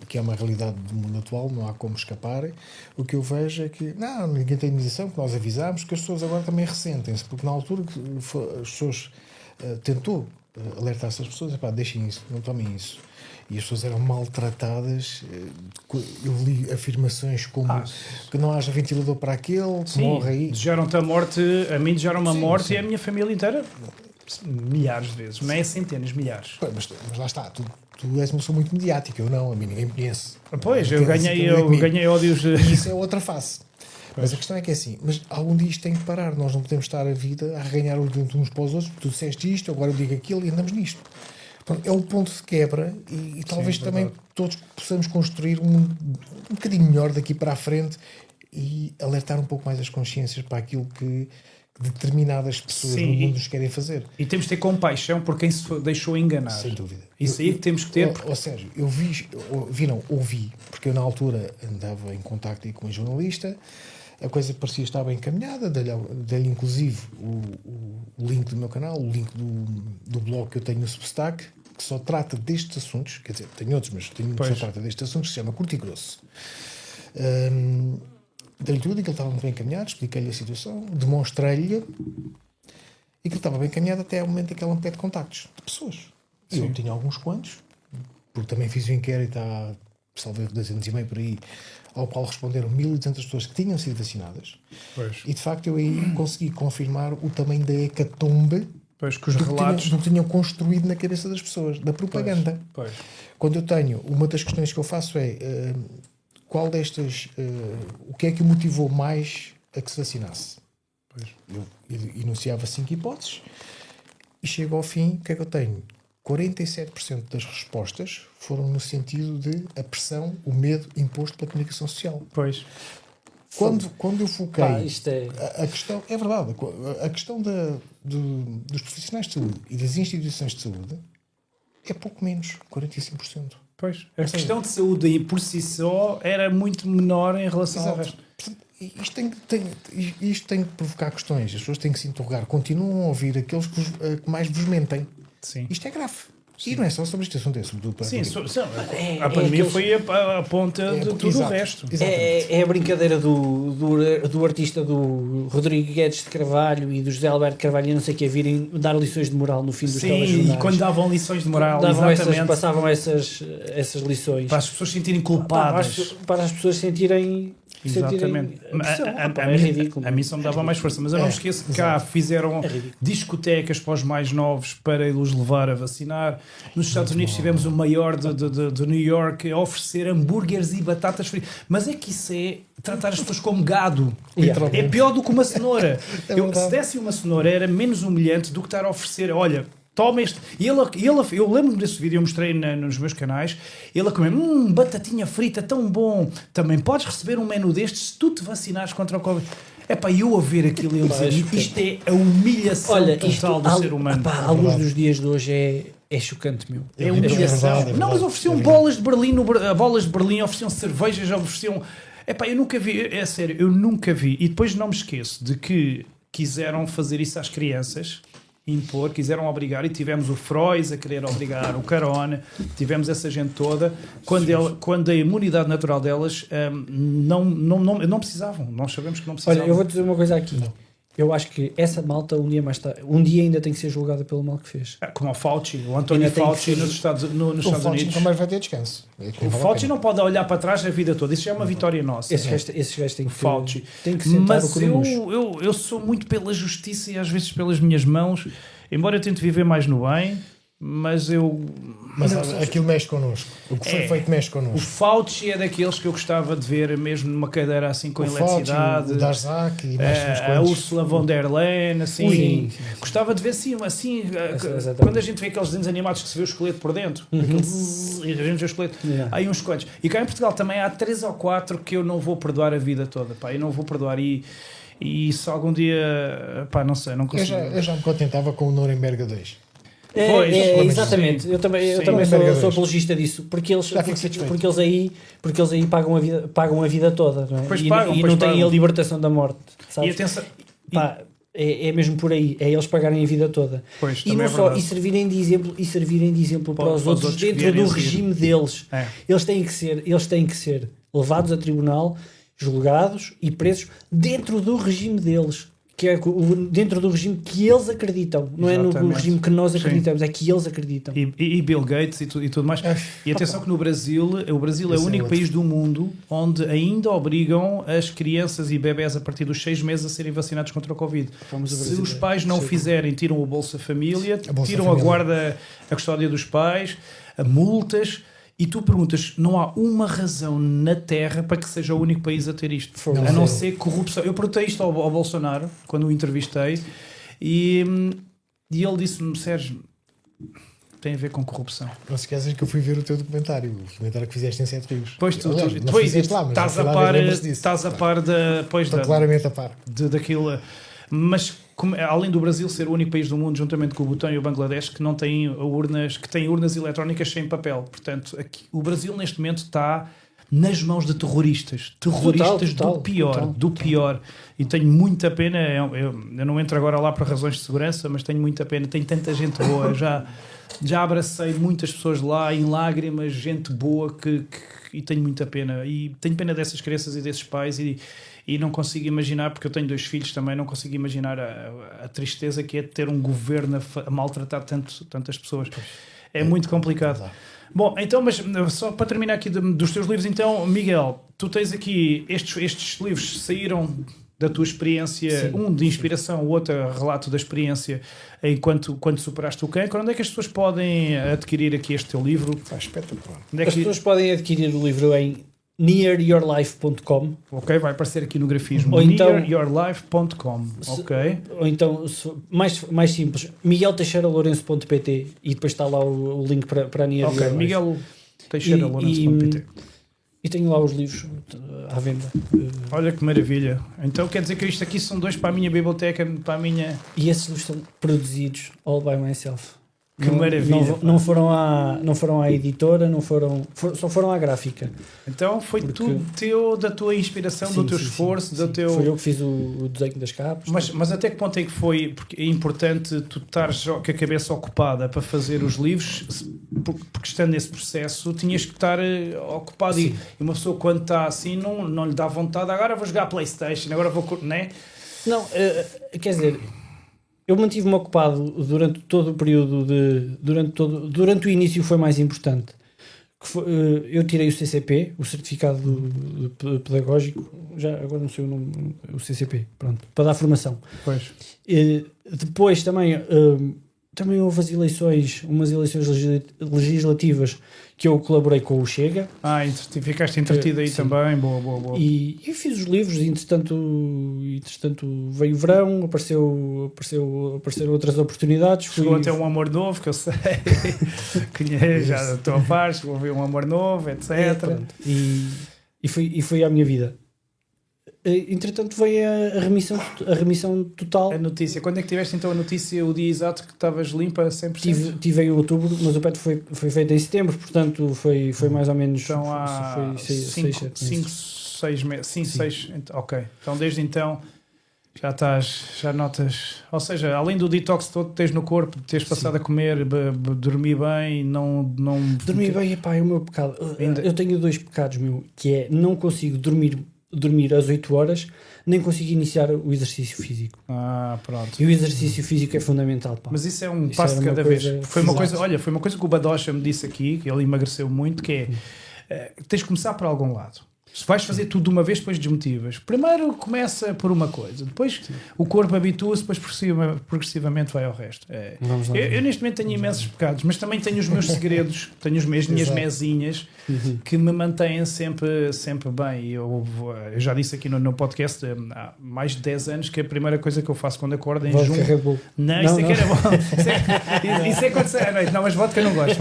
que é uma realidade do mundo atual, não há como escapar, o que eu vejo é que não, ninguém tem indenização, que nós avisámos, que as pessoas agora também ressentem-se, porque na altura que as pessoas tentou alertar essas pessoas, epá, deixem isso, não tomem isso. E as pessoas eram maltratadas. Eu li afirmações como que não haja ventilador para aquele, que Sim, morre aí. desejaram-te a morte, a mim desejaram-me a Sim, morte sim. e a minha família inteira milhares de vezes, não é centenas, milhares. Pá, mas lá está, tu és uma pessoa muito mediática, eu não, a mim ninguém me conhece. Pois, eu Não tem ganhei, assim tudo comigo. ganhei ódios. E isso é outra face. Mas a questão é que é assim, mas algum dia isto tem que parar, nós não podemos estar a vida a ganhar uns para os outros, porque tu disseste isto, agora eu digo aquilo e andamos nisto. Portanto, é o ponto de quebra e talvez também todos possamos construir um bocadinho melhor daqui para a frente e alertar um pouco mais as consciências para aquilo que determinadas pessoas Sim, no mundo nos querem fazer. E temos de ter compaixão por quem se deixou enganar. Sem dúvida. Isso aí que temos que ter. Ou Sérgio, eu ouvi, porque eu na altura andava em contacto aí com um jornalista, a coisa parecia estar bem encaminhada, dei-lhe inclusive o link do meu canal, o link do blog que eu tenho no Substack, que só trata destes assuntos, quer dizer, tenho outros, mas tenho um que só trata destes assuntos, que se chama Curto e Grosso. Dei-lhe tudo e que ele estava muito bem encaminhado, expliquei-lhe a situação, demonstrei-lhe e que ele estava bem encaminhado até ao momento em que ela me pede contactos de pessoas. E eu tinha alguns quantos, porque também fiz o inquérito há, salve 2 anos e meio por aí, ao qual responderam 1.200 pessoas que tinham sido vacinadas. Pois. E de facto eu aí consegui confirmar o tamanho da hecatombe Pois, que os do relatos. que tinham construído na cabeça das pessoas, da propaganda. Pois. Quando eu tenho, uma das questões que eu faço é qual destas, o que é que o motivou mais a que se vacinasse? Pois. Eu enunciava 5 hipóteses e chego ao fim, o que é que eu tenho? 47% das respostas foram no sentido de a pressão, o medo imposto pela comunicação social. Pois. Quando eu foquei Pá, isto é... a questão, é verdade, a questão dos profissionais de saúde e das instituições de saúde é pouco menos, 45%. Pois. A questão de saúde aí por si só era muito menor em relação ao Exato. resto. Portanto, isto tem que provocar questões. As pessoas têm que se interrogar. Continuam a ouvir aqueles que mais vos mentem. Sim. Isto é grave. E não é só sobre este assunto, é sobretudo para Sim, É- a pandemia é aqueles- foi a ponta de tudo exato, o resto. exatamente. É a brincadeira do artista do Rodrigo Guedes de Carvalho e do José Alberto Carvalho e não sei o que virem dar lições de moral no fim dos Sim, telejornais. e quando davam lições de moral, Passavam essas lições para as pessoas se sentirem para culpadas. para as pessoas sentirem Exatamente. é ridículo. A mim só me dava mais força, mas eu não me esqueço que cá fizeram discotecas para os mais novos para os levar a vacinar. Nos Estados Unidos tivemos o maior de New York a oferecer hambúrgueres e batatas fritas. Mas é que isso é tratar as pessoas como gado. Yeah. É pior do que uma cenoura. É Se verdade. desse uma cenoura era menos humilhante do que estar a oferecer, olha, toma este. Eu lembro-me desse vídeo, eu mostrei nos meus canais. Ele a comer, batatinha frita, tão bom. Também podes receber um menu destes se tu te vacinares contra o Covid. Epá, eu a ver aquilo e eu dizer, isto é a humilhação total do ser humano. À luz dos dias de hoje é chocante, meu. É humilhação. verdade. Não, mas ofereciam bolas de Berlim, bolas de Berlim, ofereciam cervejas, ofereciam. Epá, eu nunca vi, é sério, eu nunca vi. E depois não me esqueço de que quiseram fazer isso às crianças, impor, quiseram obrigar, e tivemos o Freud a querer obrigar, o Carona, tivemos essa gente toda, quando a imunidade natural delas não precisavam. Nós sabemos que não precisavam. Olha, eu vou dizer uma coisa aqui. Eu acho que essa malta um dia ainda tem que ser julgada pelo mal que fez. Como o Fauci, o António Ainda tem que Fauci ser- nos Estados O Unidos. Fauci nunca mais vai ter descanso. O Fauci não pode olhar para trás a vida toda. Isso já é uma vitória nossa. Esses gajos têm que Fauci. Tem que sentar o Mas cu no mocho. eu sou muito pela justiça e às vezes pelas minhas mãos, embora eu tente viver mais no bem, mas Mas aquilo mexe connosco. O que foi feito mexe o connosco. Fauci é daqueles que eu gostava de ver mesmo numa cadeira assim com O Fauci, eletricidade. o Darzac e mais uns A quantos. Ursula von der Leyen, assim, Sim. gostava de ver assim, Exatamente. quando a gente vê aqueles desenhos animados que se vê o esqueleto por dentro, aquele zzz, e a gente vê o esqueleto, Yeah. há aí uns quantos. E cá em Portugal também há 3 ou 4 que eu não vou perdoar a vida toda, pá, eu não vou perdoar e se algum dia, pá, não sei, não consigo. Eu já me contentava com o Nuremberg 2. Pois, exatamente. Eu também sou apologista disso, porque eles aí pagam a vida toda, não é? Pois E pagam, não pois têm pagam. a libertação da morte, sabes? E atenção, Pá, é mesmo por aí, é eles pagarem a vida toda. Pois, E também não é só, verdade. e servirem de exemplo para os outros que dentro vierem do a seguir. regime deles. É. Eles têm que ser levados a tribunal, julgados e presos dentro do regime deles. Que é dentro do regime que eles acreditam, não é no Exatamente. regime que nós Sim. acreditamos, é que eles acreditam. E Bill Gates e tudo mais. E atenção que no Brasil, o Brasil é o Esse é único outro. país do mundo onde ainda obrigam as crianças e bebés a partir dos 6 meses a serem vacinados contra o Covid. Vamos ao Se Brasil, os pais não o sim. fizerem, tiram o Bolsa Família, Bolsa tiram Família. a guarda, a custódia dos pais, a multas. E tu perguntas, não há uma razão na Terra para que seja o único país a ter isto. Fogo. A não ser corrupção. Eu perguntei isto ao Bolsonaro, quando o entrevistei, e ele disse-me, Sérgio, tem a ver com corrupção. Não se esqueças que eu fui ver o teu documentário, o documentário que fizeste em Sete Rios. Pois tu Aliás, não pois, fizeste lá, mas estás no a final par, lembras disso. estás a par da, pois, Estou da, claramente a par. daquilo. Mas além do Brasil ser o único país do mundo, juntamente com o Butão e o Bangladesh, que não têm urnas, que têm urnas eletrónicas sem papel. Portanto, aqui, o Brasil neste momento está nas mãos de terroristas. Terroristas do pior. E tenho muita pena, eu não entro agora lá por razões de segurança, mas tenho muita pena. Tem tanta gente boa, já abracei muitas pessoas lá em lágrimas, gente boa e tenho muita pena. E tenho pena dessas crianças e desses pais e não consigo imaginar, porque eu tenho 2 filhos também, não consigo imaginar a tristeza que é de ter um governo a maltratar tantas pessoas. É muito complicado. Bom, então, mas só para terminar aqui dos teus livros, então, Miguel, tu tens aqui, estes livros saíram da tua experiência, um de inspiração, o outro relato da experiência quando superaste o cancro. Onde é que as pessoas podem adquirir aqui este teu livro? Está espetacular. Onde é As que... pessoas podem adquirir o livro em nearyourlife.com. Ok, vai aparecer aqui no grafismo. Ou então- nearyourlife.com. Ok. Ou então, mais simples, miguelteixeiralourenço.pt e depois está lá o link para a Near Ok, Your Life. Miguel Teixeira Lourenço.pt. E tenho lá os livros à venda. Olha que maravilha. Então quer dizer que isto aqui são 2 para a minha biblioteca, para a minha... E esses livros são produzidos all by myself. Que maravilha. Não foram à editora, só foram à gráfica. Então foi tudo da tua inspiração, do teu esforço, do teu... Foi eu que fiz o desenho das capas. Mas até que ponto é que foi? Porque é importante tu estares com a cabeça ocupada para fazer os livros, porque estando nesse processo tinhas que estar ocupado. E uma pessoa quando está assim não lhe dá vontade, agora vou jogar PlayStation, agora vou... Né? Não, quer dizer... Eu mantive-me ocupado durante todo o período durante o início foi mais importante. Eu tirei o CCP, o Certificado Pedagógico, já agora não sei o nome, o CCP, pronto, para dar formação. Pois. Depois também houve umas eleições legislativas que eu colaborei com o Chega. Ficaste entretido aí também, boa. E fiz os livros, e entretanto veio o verão, apareceram outras oportunidades. Chegou até um amor novo, que eu sei, já estou a par, chegou a ver um amor novo, etc. E foi à minha vida. Entretanto veio a remissão total. A notícia, quando é que tiveste então a notícia, o dia exato que estavas limpa a 100%? Tive em outubro, mas o PET foi feito em setembro, portanto foi mais ou menos. Então há 5, 6 meses. 5, 6. Ok. Então desde então já notas. Ou seja, além do detox todo que tens no corpo, de teres passado a comer, dormir bem, não. Dormir bem, é o meu pecado. Eu tenho 2 pecados, que é não consigo dormir às 8 horas, nem consigo iniciar o exercício físico. Pronto. E o exercício físico é fundamental, pá. Mas isso é um passo de cada vez. Foi uma coisa que o Badocha me disse aqui, que ele emagreceu muito, que é tens de começar por algum lado. Se vais fazer tudo de uma vez, depois desmotivas. Primeiro começa por uma coisa, depois o corpo habitua-se, depois progressivamente vai ao resto. Eu neste momento tenho imensos pecados, mas também tenho os meus segredos, tenho as minhas mesinhas que me mantêm sempre bem. Eu já disse aqui no podcast há mais de 10 anos que a primeira coisa que eu faço quando acordo é em junho. Não, isso é que era bom. Isso é quando sai à noite. Não, mas vodka não gosto.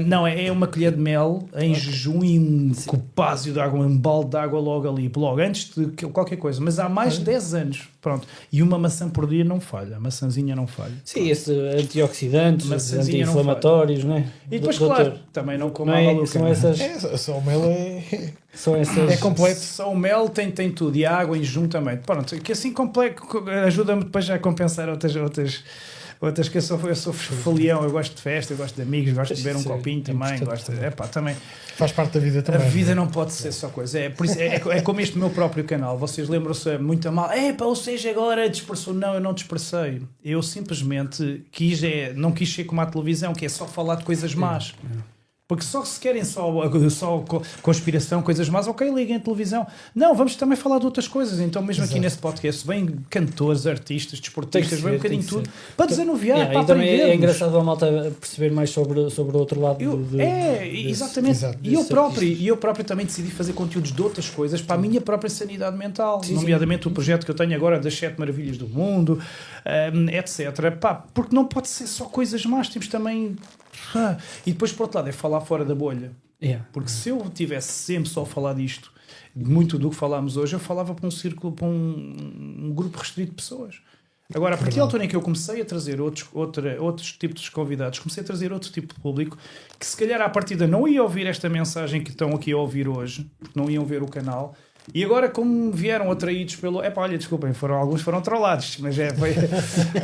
Não, é uma colher de mel em jejum e um copão pásio de água, um balde de água logo ali, logo, antes de qualquer coisa. Mas há mais de 10 anos, pronto. E uma maçã por dia não falha, a maçãzinha não falha. Sim, esse antioxidantes, Maçãzinha não anti-inflamatórios, não é? E depois, Doutor, claro, também não como não a é, maluca. são essas... Só o mel São essas... é completo. Só o mel tem tudo, e a água em jejum também. Pronto, que assim ajuda-me depois a compensar outras que eu sou folião, eu gosto de festa, eu gosto de amigos, gosto de beber um Sim, copinho também, também. Faz parte da vida A também. vida não pode ser só coisa. Por isso, é como este meu próprio canal. Vocês lembram-se muito a mal. Ou seja, agora dispersou. Não, eu não dispersei. Eu simplesmente não quis ser como a televisão, que é só falar de coisas más. Porque só se querem só conspiração, coisas más, ok, liguem a televisão. Não, vamos também falar de outras coisas. Então, mesmo aqui nesse podcast, vêm cantores, artistas, desportistas, vem um bocadinho tudo para desanuviar, para e também é aprendermos. engraçado a malta perceber mais sobre o outro lado. Exatamente. E eu próprio também decidi fazer conteúdos de outras coisas para a minha própria sanidade mental, nomeadamente o projeto que eu tenho agora das 7 maravilhas do mundo, etc. Porque não pode ser só coisas más, temos também... E depois, por outro lado, é falar fora da bolha. Porque se eu tivesse sempre só a falar disto, muito do que falámos hoje, eu falava para um círculo, para um grupo restrito de pessoas. Agora, a partir da altura em que eu comecei a trazer outros tipos de convidados, comecei a trazer outro tipo de público, que se calhar à partida não ia ouvir esta mensagem que estão aqui a ouvir hoje, porque não iam ver o canal. E agora, como vieram atraídos pelo... olha, desculpem, alguns foram trollados,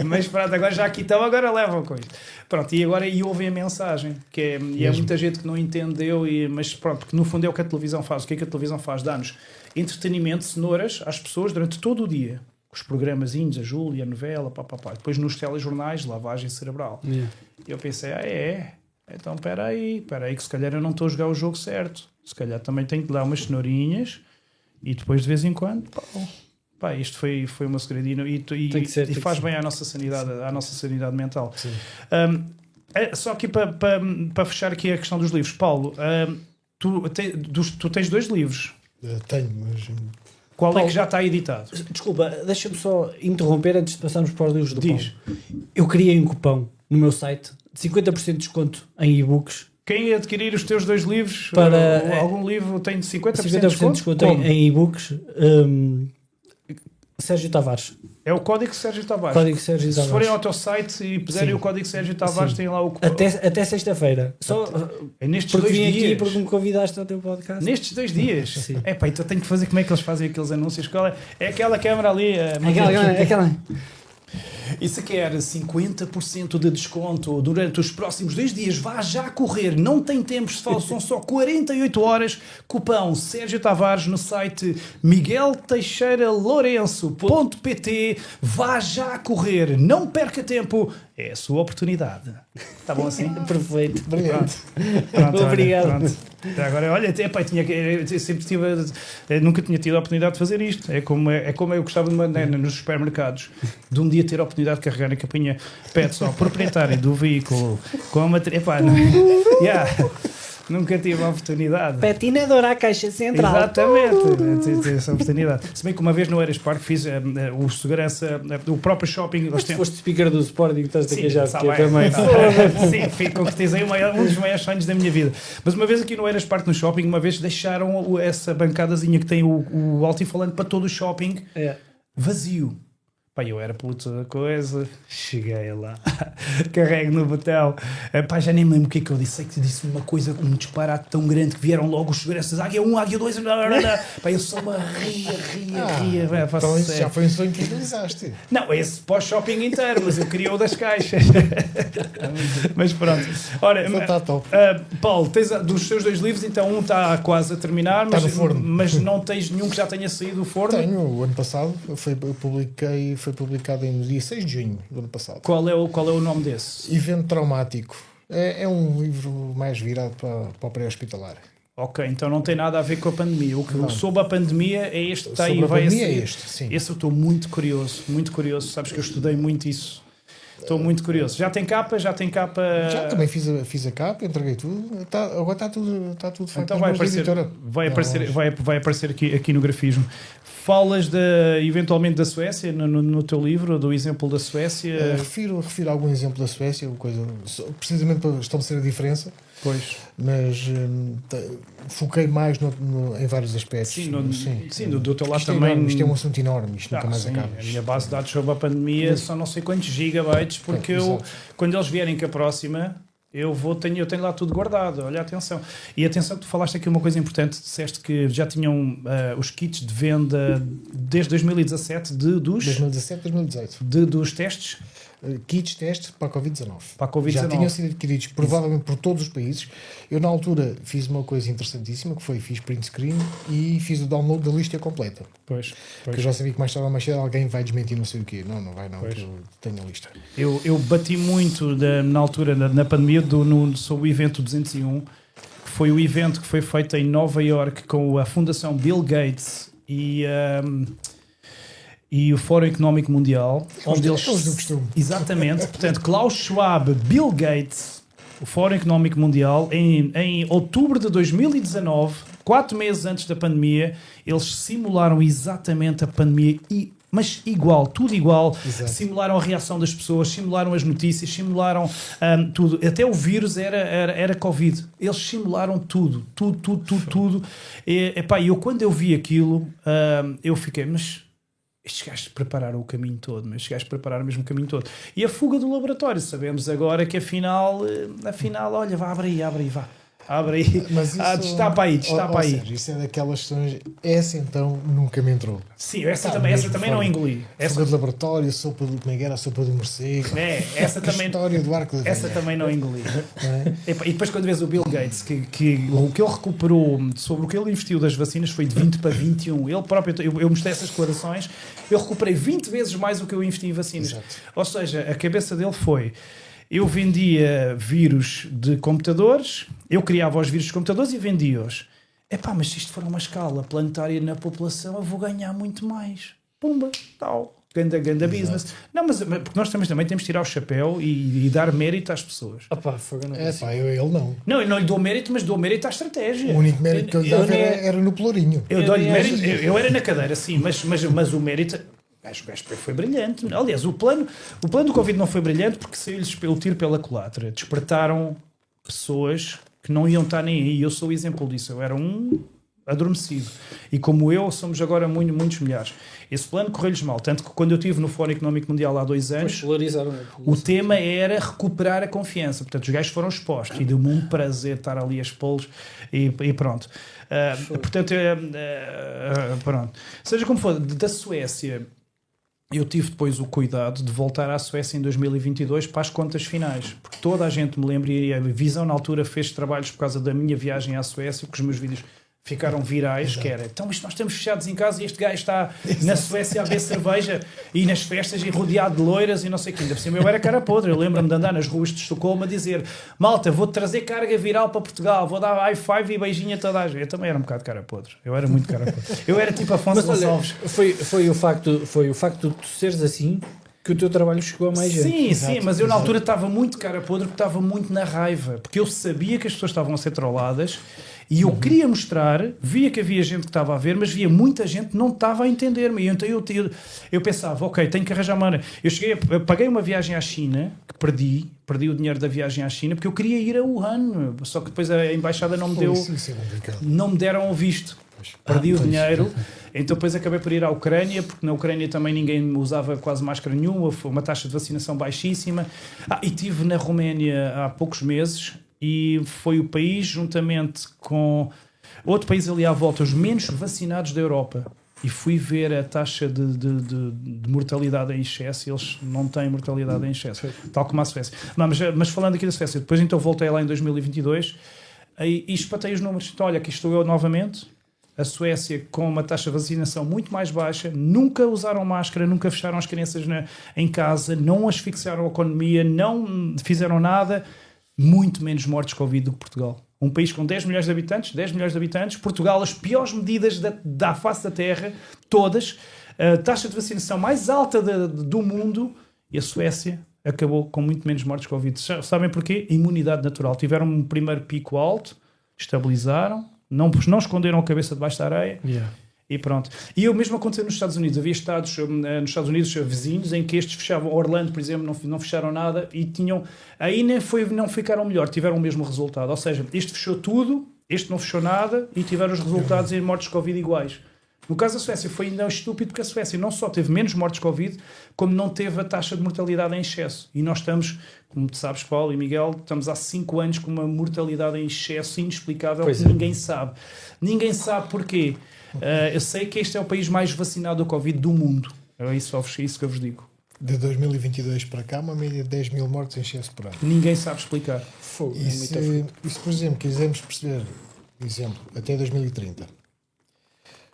mas pronto, agora já aqui estão, agora levam com isto. Pronto, e agora ouvem a mensagem, e é muita gente que não entendeu, mas pronto, porque no fundo é o que a televisão faz. O que é que a televisão faz? Dá-nos entretenimento, cenouras às pessoas durante todo o dia. Os programazinhos, a Júlia, a novela, depois nos telejornais, lavagem cerebral. E eu pensei, então espera aí, que se calhar eu não estou a jogar o jogo certo. Se calhar também tenho que dar umas cenourinhas. E depois, de vez em quando, isto foi uma segredinho e faz bem à nossa sanidade mental. Só aqui para fechar aqui a questão dos livros. Paulo, tu tens 2 livros. Tenho, mas... Qual Paulo, é que já está editado? Desculpa, deixa-me só interromper antes de passarmos para os livros do Diz. Paulo. Eu criei um cupom no meu site de 50% de desconto em e-books. Quem adquirir os teus 2 livros, algum livro tem 50% de desconto em e-books, Sérgio Tavares. É o código Sérgio Tavares. Se forem ao teu site e puserem o código Sérgio Tavares, tem lá o... Até sexta-feira. É nestes 2 dias. Aqui porque me convidaste ao teu podcast. Nestes 2 dias. Sim. Então tenho que fazer como é que eles fazem aqueles anúncios. É aquela câmara ali. Aquela. E se quer 50% de desconto durante os próximos 2 dias, vá já correr. Não tem tempo, são só 48 horas. Cupão Sérgio Tavares no site miguelteixeiralourenço.pt. Vá já correr. Não perca tempo. É a sua oportunidade. Está bom assim? Perfeito. Obrigado. Pronto, obrigado. Pronto. Agora, olha, eu sempre nunca tinha tido a oportunidade de fazer isto. É como eu gostava nos supermercados, de um dia ter a oportunidade de carregar na capinha pede só proprietário do veículo com a matéria. Nunca tive a oportunidade. Patinadora à caixa central. Exatamente, essa oportunidade. Se bem que uma vez no Eras Park fiz o segurança, o próprio shopping. Mas tu foste speaker do Sporting, estás a queijar também. Sim, concretizei um dos maiores sonhos da minha vida. Mas uma vez aqui no Eras Park, no shopping, uma vez deixaram essa bancadazinha que tem o altifalante para todo o shopping vazio. Eu era puto da coisa, cheguei lá, carrego no botão, já nem me lembro o que é que eu disse, sei que disse uma coisa, um disparate tão grande que vieram logo os seguranças, Águia 1, Águia 2, eu só me ria. Então isso já foi um sonho que realizaste. Não, esse pós-shopping inteiro, mas eu queria o das caixas. Mas pronto. Ora, está top. Paulo, tens dos teus 2 livros, então um está quase a terminar, Está no forno. Mas não tens nenhum que já tenha saído do forno? Tenho, o ano passado foi publicado no dia 6 de junho do ano passado. Qual é o nome desse? Evento Traumático. É um livro mais virado para o pré-hospitalar. Ok, então não tem nada a ver com a pandemia. O que soube a pandemia é este que está aí. Sobre a pandemia é este, sim. Esse eu estou muito curioso. Sabes que eu estudei muito isso. Estou muito curioso. Já tem capa? Já também fiz a capa, entreguei tudo. Agora está tudo feito. Então vai aparecer aqui no grafismo. falas eventualmente da Suécia no teu livro, do exemplo da Suécia? Refiro algum exemplo da Suécia, precisamente para estabelecer a diferença. Pois. Mas foquei mais em vários aspectos. Sim, do teu lado isto também. Isto é um assunto enorme, isto nunca mais acaba. A minha base de dados sobre a pandemia são não sei quantos gigabytes, porque quando eles vierem com a próxima, eu tenho lá tudo guardado. Olha, atenção. E atenção que tu falaste aqui uma coisa importante, disseste que já tinham os kits de venda desde 2017 2018. Dos testes. Kits teste para a Covid-19. Já Já tinham sido adquiridos provavelmente por todos os países. Eu na altura fiz uma coisa interessantíssima, que foi, fiz print screen e fiz o download da lista completa. Pois. Porque eu já sabia que mais tarde ou mais cedo alguém vai desmentir não sei o quê. Não vai não, eu tenho a lista. Eu bati muito na altura, na pandemia, sobre o evento 201, que foi o evento que foi feito em Nova York com a Fundação Bill Gates e o Fórum Económico Mundial, onde eles... do costume. Exatamente. Portanto, Klaus Schwab, Bill Gates, o Fórum Económico Mundial, em outubro de 2019, 4 meses antes da pandemia, eles simularam exatamente a pandemia, mas igual, tudo igual. Exato. Simularam a reação das pessoas, simularam as notícias, simularam tudo. Até o vírus era Covid. Eles simularam tudo. E eu quando eu vi aquilo, eu fiquei, mas... estes gajos prepararam o caminho todo, mas estes gajos prepararam mesmo o caminho todo. E a fuga do laboratório, sabemos agora que afinal olha, abre aí, vá. Abre aí, mas isso, destapa aí. Sérgio, isso é daquelas questões. Essa então nunca me entrou. Sim, essa também não engoli. Fuga de laboratório, sopa do como é que era, a sopa do morcego. Essa também. História do arco da essa também não engoli. É? E depois quando vês o Bill Gates, que o que ele recuperou sobre o que ele investiu das vacinas foi de 20 para 21. Ele próprio, eu mostrei essas declarações, eu recuperei 20 vezes mais do que eu investi em vacinas. Exato. Ou seja, a cabeça dele foi: eu vendia vírus de computadores, eu criava os vírus de computadores e vendia-os. Mas se isto for uma escala planetária na população, eu vou ganhar muito mais. Pumba, tal. Ganda business. Não, mas porque nós também temos de tirar o chapéu e dar mérito às pessoas. Ele não. Não, eu não lhe dou mérito, mas dou mérito à estratégia. O único mérito que eu lhe dava era no pelourinho. Eu dou-lhe mérito, eu era na cadeira, sim, mas o mérito... O gajo foi brilhante. Aliás, o plano do Covid não foi brilhante porque saiu-lhes pelo tiro pela culatra. Despertaram pessoas que não iam estar nem aí. Eu sou o exemplo disso. Eu era um adormecido. E como eu, somos agora muitos milhares. Esse plano correu-lhes mal. Tanto que quando eu estive no Fórum Económico Mundial há 2 anos, o tema era recuperar a confiança. Portanto, os gajos foram expostos e deu-me um prazer estar ali a expô-los e pronto. Pronto. Seja como for, da Suécia... Eu tive depois o cuidado de voltar à Suécia em 2022 para as contas finais, porque toda a gente me lembra, e a Visão na altura fez trabalhos por causa da minha viagem à Suécia, porque os meus vídeos ficaram virais. Exato. Que era, então isto nós estamos fechados em casa e este gajo está na Suécia a beber cerveja e nas festas e rodeado de loiras e não sei o que. Ainda por cima eu era cara podre. Eu lembro-me de andar nas ruas de Estocolmo a dizer: malta, vou-te trazer carga viral para Portugal, vou dar high five e beijinho a toda a gente. Eu também era um bocado cara podre. Eu era muito cara podre. Eu era tipo Afonso Gonçalves. Foi o facto de tu seres assim que o teu trabalho chegou a mais gente. Sim, mas eu na altura estava muito cara podre porque estava muito na raiva, porque eu sabia que as pessoas estavam a ser trolladas e eu queria mostrar, via que havia gente que estava a ver, mas via muita gente que não estava a entender-me. E então eu pensava, ok, tenho que arranjar maneira. Eu paguei uma viagem à China, que perdi o dinheiro da viagem à China, porque eu queria ir a Wuhan, só que depois a embaixada não me deu, não me deram o visto. Perdi o dinheiro, então depois acabei por ir à Ucrânia, porque na Ucrânia também ninguém usava quase máscara nenhuma, foi uma taxa de vacinação baixíssima. E estive na Roménia há poucos meses e foi o país, juntamente com outro país ali à volta, os menos vacinados da Europa. E fui ver a taxa de mortalidade em excesso, e eles não têm mortalidade em excesso, tal como a Suécia. Mas falando aqui da Suécia, depois então voltei lá em 2022 e espatei os números. Então olha, aqui estou eu novamente. A Suécia, com uma taxa de vacinação muito mais baixa, nunca usaram máscara, nunca fecharam as crianças em casa, não asfixiaram a economia, não fizeram nada, muito menos mortes Covid do que Portugal. Um país com 10 milhões de habitantes, Portugal, as piores medidas da face da terra, todas, a taxa de vacinação mais alta do mundo, e a Suécia acabou com muito menos mortes Covid. Sabem porquê? Imunidade natural. Tiveram um primeiro pico alto, estabilizaram, não esconderam a cabeça debaixo da areia E pronto. E o mesmo aconteceu nos Estados Unidos. Havia estados, nos Estados Unidos, vizinhos, em que estes fechavam. Orlando, por exemplo, não fecharam nada e tinham... Aí não ficaram melhor, tiveram o mesmo resultado. Ou seja, este fechou tudo, este não fechou nada e tiveram os resultados em mortes de Covid iguais. No caso da Suécia foi ainda estúpido porque a Suécia não só teve menos mortes de Covid, como não teve a taxa de mortalidade em excesso. E nós estamos, como tu sabes, Paulo e Miguel, estamos há 5 anos com uma mortalidade em excesso inexplicável que ninguém sabe. Ninguém sabe porquê. Eu sei que este é o país mais vacinado do Covid do mundo. É isso que eu vos digo. De 2022 para cá, uma média de 10 mil mortes em excesso por ano. Ninguém sabe explicar. E se, por exemplo, quisermos perceber, até 2030,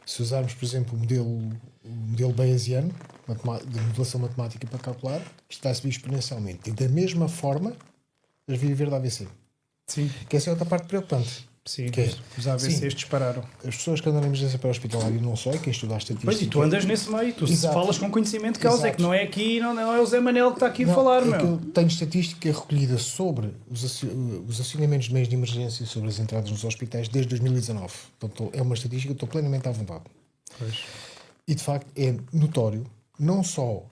se usarmos, por exemplo, o modelo bayesiano, de modelação matemática para calcular, isto vai subir exponencialmente. E da mesma forma, as vias verde AVC. Sim. Que essa é outra parte preocupante. Sim, os AVCs dispararam. As pessoas que andam na emergência pré-hospitalar e não só, quem estuda a estatística... Pois, e tu andas nesse meio, tu falas com conhecimento de causa, é que não é aqui, não é o Zé Manel que está aqui a falar, é que eu tenho estatística recolhida sobre os acionamentos de meios de emergência sobre as entradas nos hospitais desde 2019. Portanto, é uma estatística que eu estou plenamente à vontade. Pois. E, de facto, é notório, não só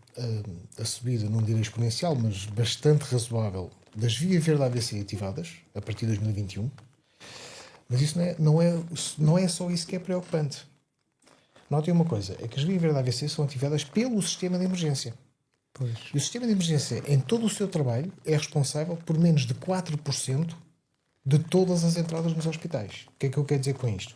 a subida, não direi exponencial, mas bastante razoável, das vias verde AVC ativadas, a partir de 2021. Mas isso não é só isso que é preocupante. Notem uma coisa, é que as vias verde AVC são ativadas pelo sistema de emergência. Pois. E o sistema de emergência, em todo o seu trabalho, é responsável por menos de 4% de todas as entradas nos hospitais. O que é que eu quero dizer com isto?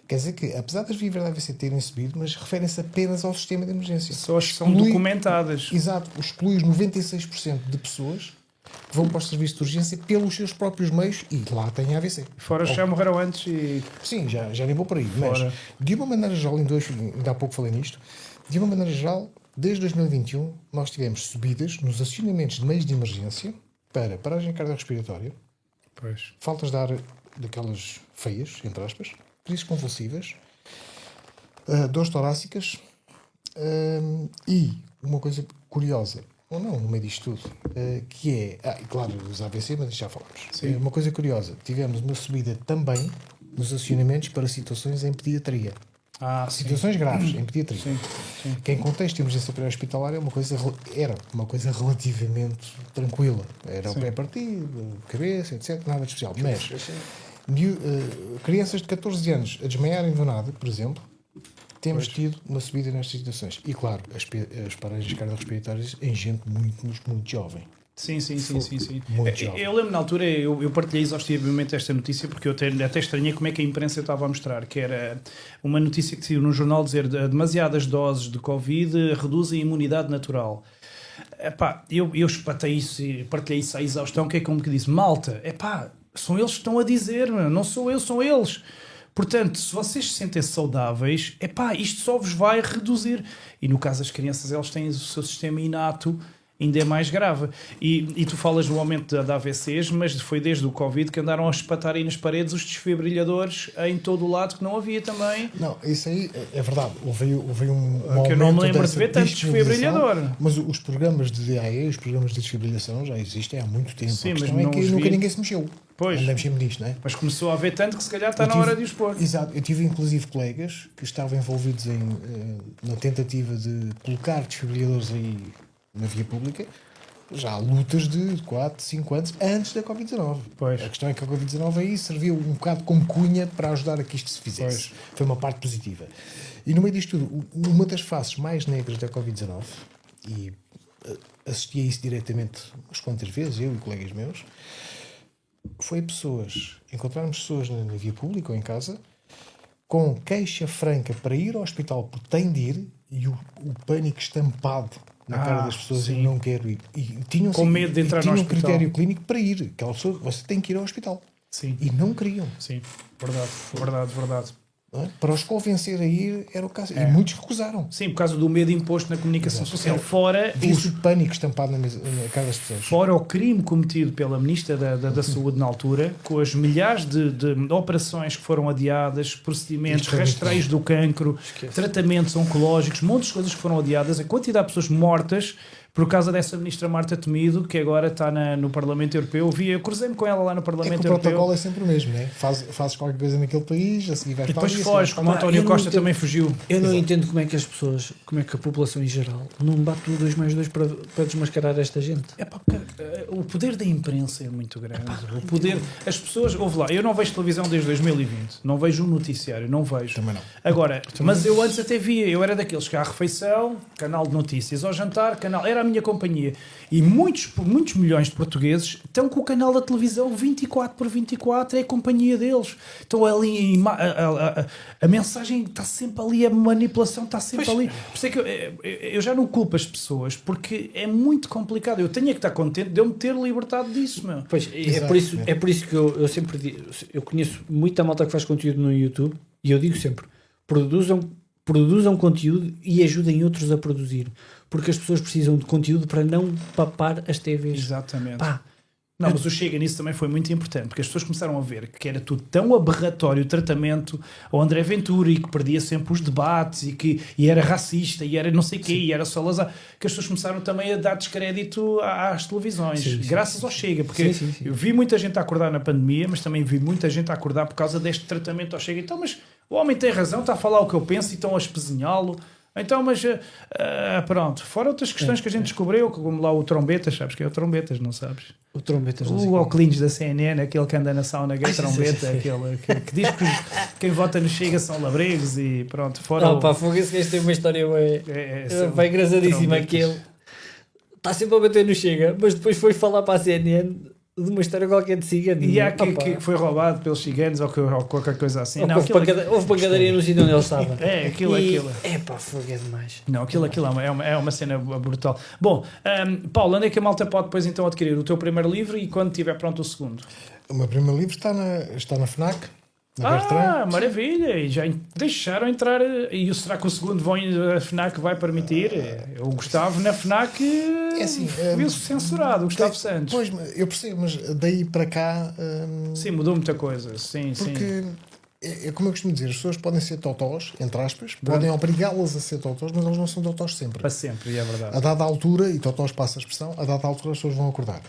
Quer dizer que, apesar das vias verde AVC terem subido, mas referem-se apenas ao sistema de emergência. Só as que são documentadas. Exato. Exclui os 96% de pessoas que vão para os serviços de urgência pelos seus próprios meios e lá têm AVC. Fora já morreram antes e... Sim, já nem vou por aí. Mas, de uma maneira geral, ainda há pouco falei nisto, de uma maneira geral, desde 2021, nós tivemos subidas nos acionamentos de meios de emergência para paragem cardiorrespiratória, faltas de ar daquelas feias, entre aspas, crises convulsivas, dores torácicas e uma coisa curiosa, ou não, no meio disto tudo, que é, claro, os AVC, mas já falamos. Sim. Uma coisa curiosa, tivemos uma subida também nos acionamentos para situações em pediatria. Situações graves em pediatria. Sim. Que em contexto de emergência pré-hospitalar era uma coisa relativamente tranquila. Era o pé partido, cabeça, etc. Nada de especial. Mas crianças de 14 anos a desmaiarem do nada, por exemplo, temos tido uma subida nestas situações. E claro, as paragens cardiorrespiratórias em gente muito jovem. Sim. Muito jovem. Eu lembro na altura, eu partilhei exaustivamente esta notícia porque eu até estranhei como é que a imprensa estava a mostrar, que era uma notícia que saiu no jornal dizer demasiadas doses de Covid reduzem a imunidade natural. Eu espatei isso e partilhei isso à exaustão, que é como que disse, malta, são eles que estão a dizer, não sou eu, são eles. Portanto, se vocês se sentem saudáveis, isto só vos vai reduzir. E no caso das crianças, elas têm o seu sistema inato, ainda é mais grave. E tu falas do aumento de AVCs, mas foi desde o Covid que andaram a espatar aí nas paredes os desfibrilhadores em todo o lado, que não havia também. Não, isso aí é verdade. Houve um aumento. Que eu não me lembro de ver tanto desfibrilhador. Mas os programas de DAE, os programas de desfibrilação, já existem há muito tempo. Sim, a mas questão é que nunca ninguém se mexeu. Pois. Andamos sempre nisto, não é? Mas começou a haver tanto que se calhar está na hora de os pôr. Exato. Eu tive inclusive colegas que estavam envolvidos na tentativa de colocar desfibrilhadores aí na via pública, já há lutas de 4, 5 anos antes da Covid-19. Pois. A questão é que a Covid-19 aí serviu um bocado como cunha para ajudar a que isto se fizesse. Pois. Foi uma parte positiva. E no meio disto tudo, uma das faces mais negras da Covid-19, e assisti a isso diretamente umas quantas vezes, eu e colegas meus, foi encontrarmos pessoas na via pública ou em casa com queixa franca para ir ao hospital porque têm de ir e o pânico estampado na cara das pessoas, eu não quero ir. E tinham com medo de entrar no hospital. Tinham um critério clínico para ir. Aquela pessoa, você tem que ir ao hospital. Sim. E não queriam. Sim, verdade. Para os convencer a ir era o caso. E muitos recusaram. Sim, por causa do medo imposto na comunicação social. Fora o pânico estampado na cara das pessoas. Fora o crime cometido pela Ministra da Saúde na altura, com as milhares de operações que foram adiadas, procedimentos, rastreios do cancro, tratamentos oncológicos, montes de coisas que foram adiadas, a quantidade de pessoas mortas por causa dessa ministra Marta Temido, que agora está no Parlamento Europeu. Eu cruzei-me com ela lá no É que Parlamento o Europeu. protocolo é sempre o mesmo, né? Fazes qualquer coisa naquele país, a seguir vais E para depois ali, foge, como o António eu não Costa entendo- também fugiu. Eu não entendo como é que as pessoas, como é que a população em geral não bate o 2 mais 2 para desmascarar esta gente. É pá, porque, o poder da imprensa é muito grande. O poder, as pessoas, ouve lá, eu não vejo televisão desde 2020, não vejo um noticiário, não vejo. Também não. Agora, mas eu antes até via, eu era daqueles que à refeição, canal de notícias, ao jantar, canal, era a minha companhia. E muitos milhões de portugueses estão com o canal da televisão 24/24, é a companhia deles. Estão ali, a mensagem está sempre ali, a manipulação está sempre ali. Por isso é que eu já não culpo as pessoas, porque é muito complicado. Eu tenho que estar contente de eu me ter libertado disso, meu. Pois, Exato. é por isso que eu sempre digo, eu conheço muita malta que faz conteúdo no YouTube e eu digo sempre, produzam conteúdo e ajudem outros a produzir, porque as pessoas precisam de conteúdo para não papar as TVs. Exatamente. Pá, Não, mas o Chega nisso também foi muito importante, porque as pessoas começaram a ver que era tudo tão aberratório o tratamento ao André Ventura e que perdia sempre os debates e era racista e era não sei o quê, e era Salazar, que as pessoas começaram também a dar descrédito às televisões, Sim, graças ao Chega, porque Sim. eu vi muita gente a acordar na pandemia, mas também vi muita gente a acordar por causa deste tratamento ao Chega. Então, mas o homem tem razão, está a falar o que eu penso e estão a espezinhá-lo. Então, mas pronto, fora outras questões que a gente descobriu, como lá o Trombetas, sabes que é o Trombetas, não sabes? o Trombetas não sei O quem é. Oclins da CNN, aquele que anda na sauna gay Sim, trombeta, sim, sim. aquele que diz que quem vota no Chega são labregos e pronto, fora Pá, fogo, esse gajo tem uma história bem engraçadíssima, trombetas. que ele está sempre a bater no Chega, mas depois foi falar para a CNN de uma história qualquer de cigano. E há Opa. que foi roubado pelos ciganos ou qualquer coisa assim. Ou Não, que houve pancadaria no sítio onde ele estava. aquilo. É pá, fogo, é demais. Não, aquilo é uma cena brutal. Bom, Paulo, onde é que a malta pode depois então adquirir o teu primeiro livro e quando estiver pronto o segundo? O meu primeiro livro está na FNAC, na Bertrand. Maravilha! E já deixaram entrar. E será que o segundo a FNAC vai permitir? O Gustavo na FNAC assim, viu-se censurado, o Gustavo Santos. Pois, eu percebo, mas daí para cá... Sim, mudou muita coisa. Sim, porque, é como eu costumo dizer, as pessoas podem ser totós, entre aspas, podem obrigá-las a ser totós, mas eles não são totós sempre. Para sempre, e é verdade. A dada altura, e totós passa a expressão, a dada altura as pessoas vão acordar.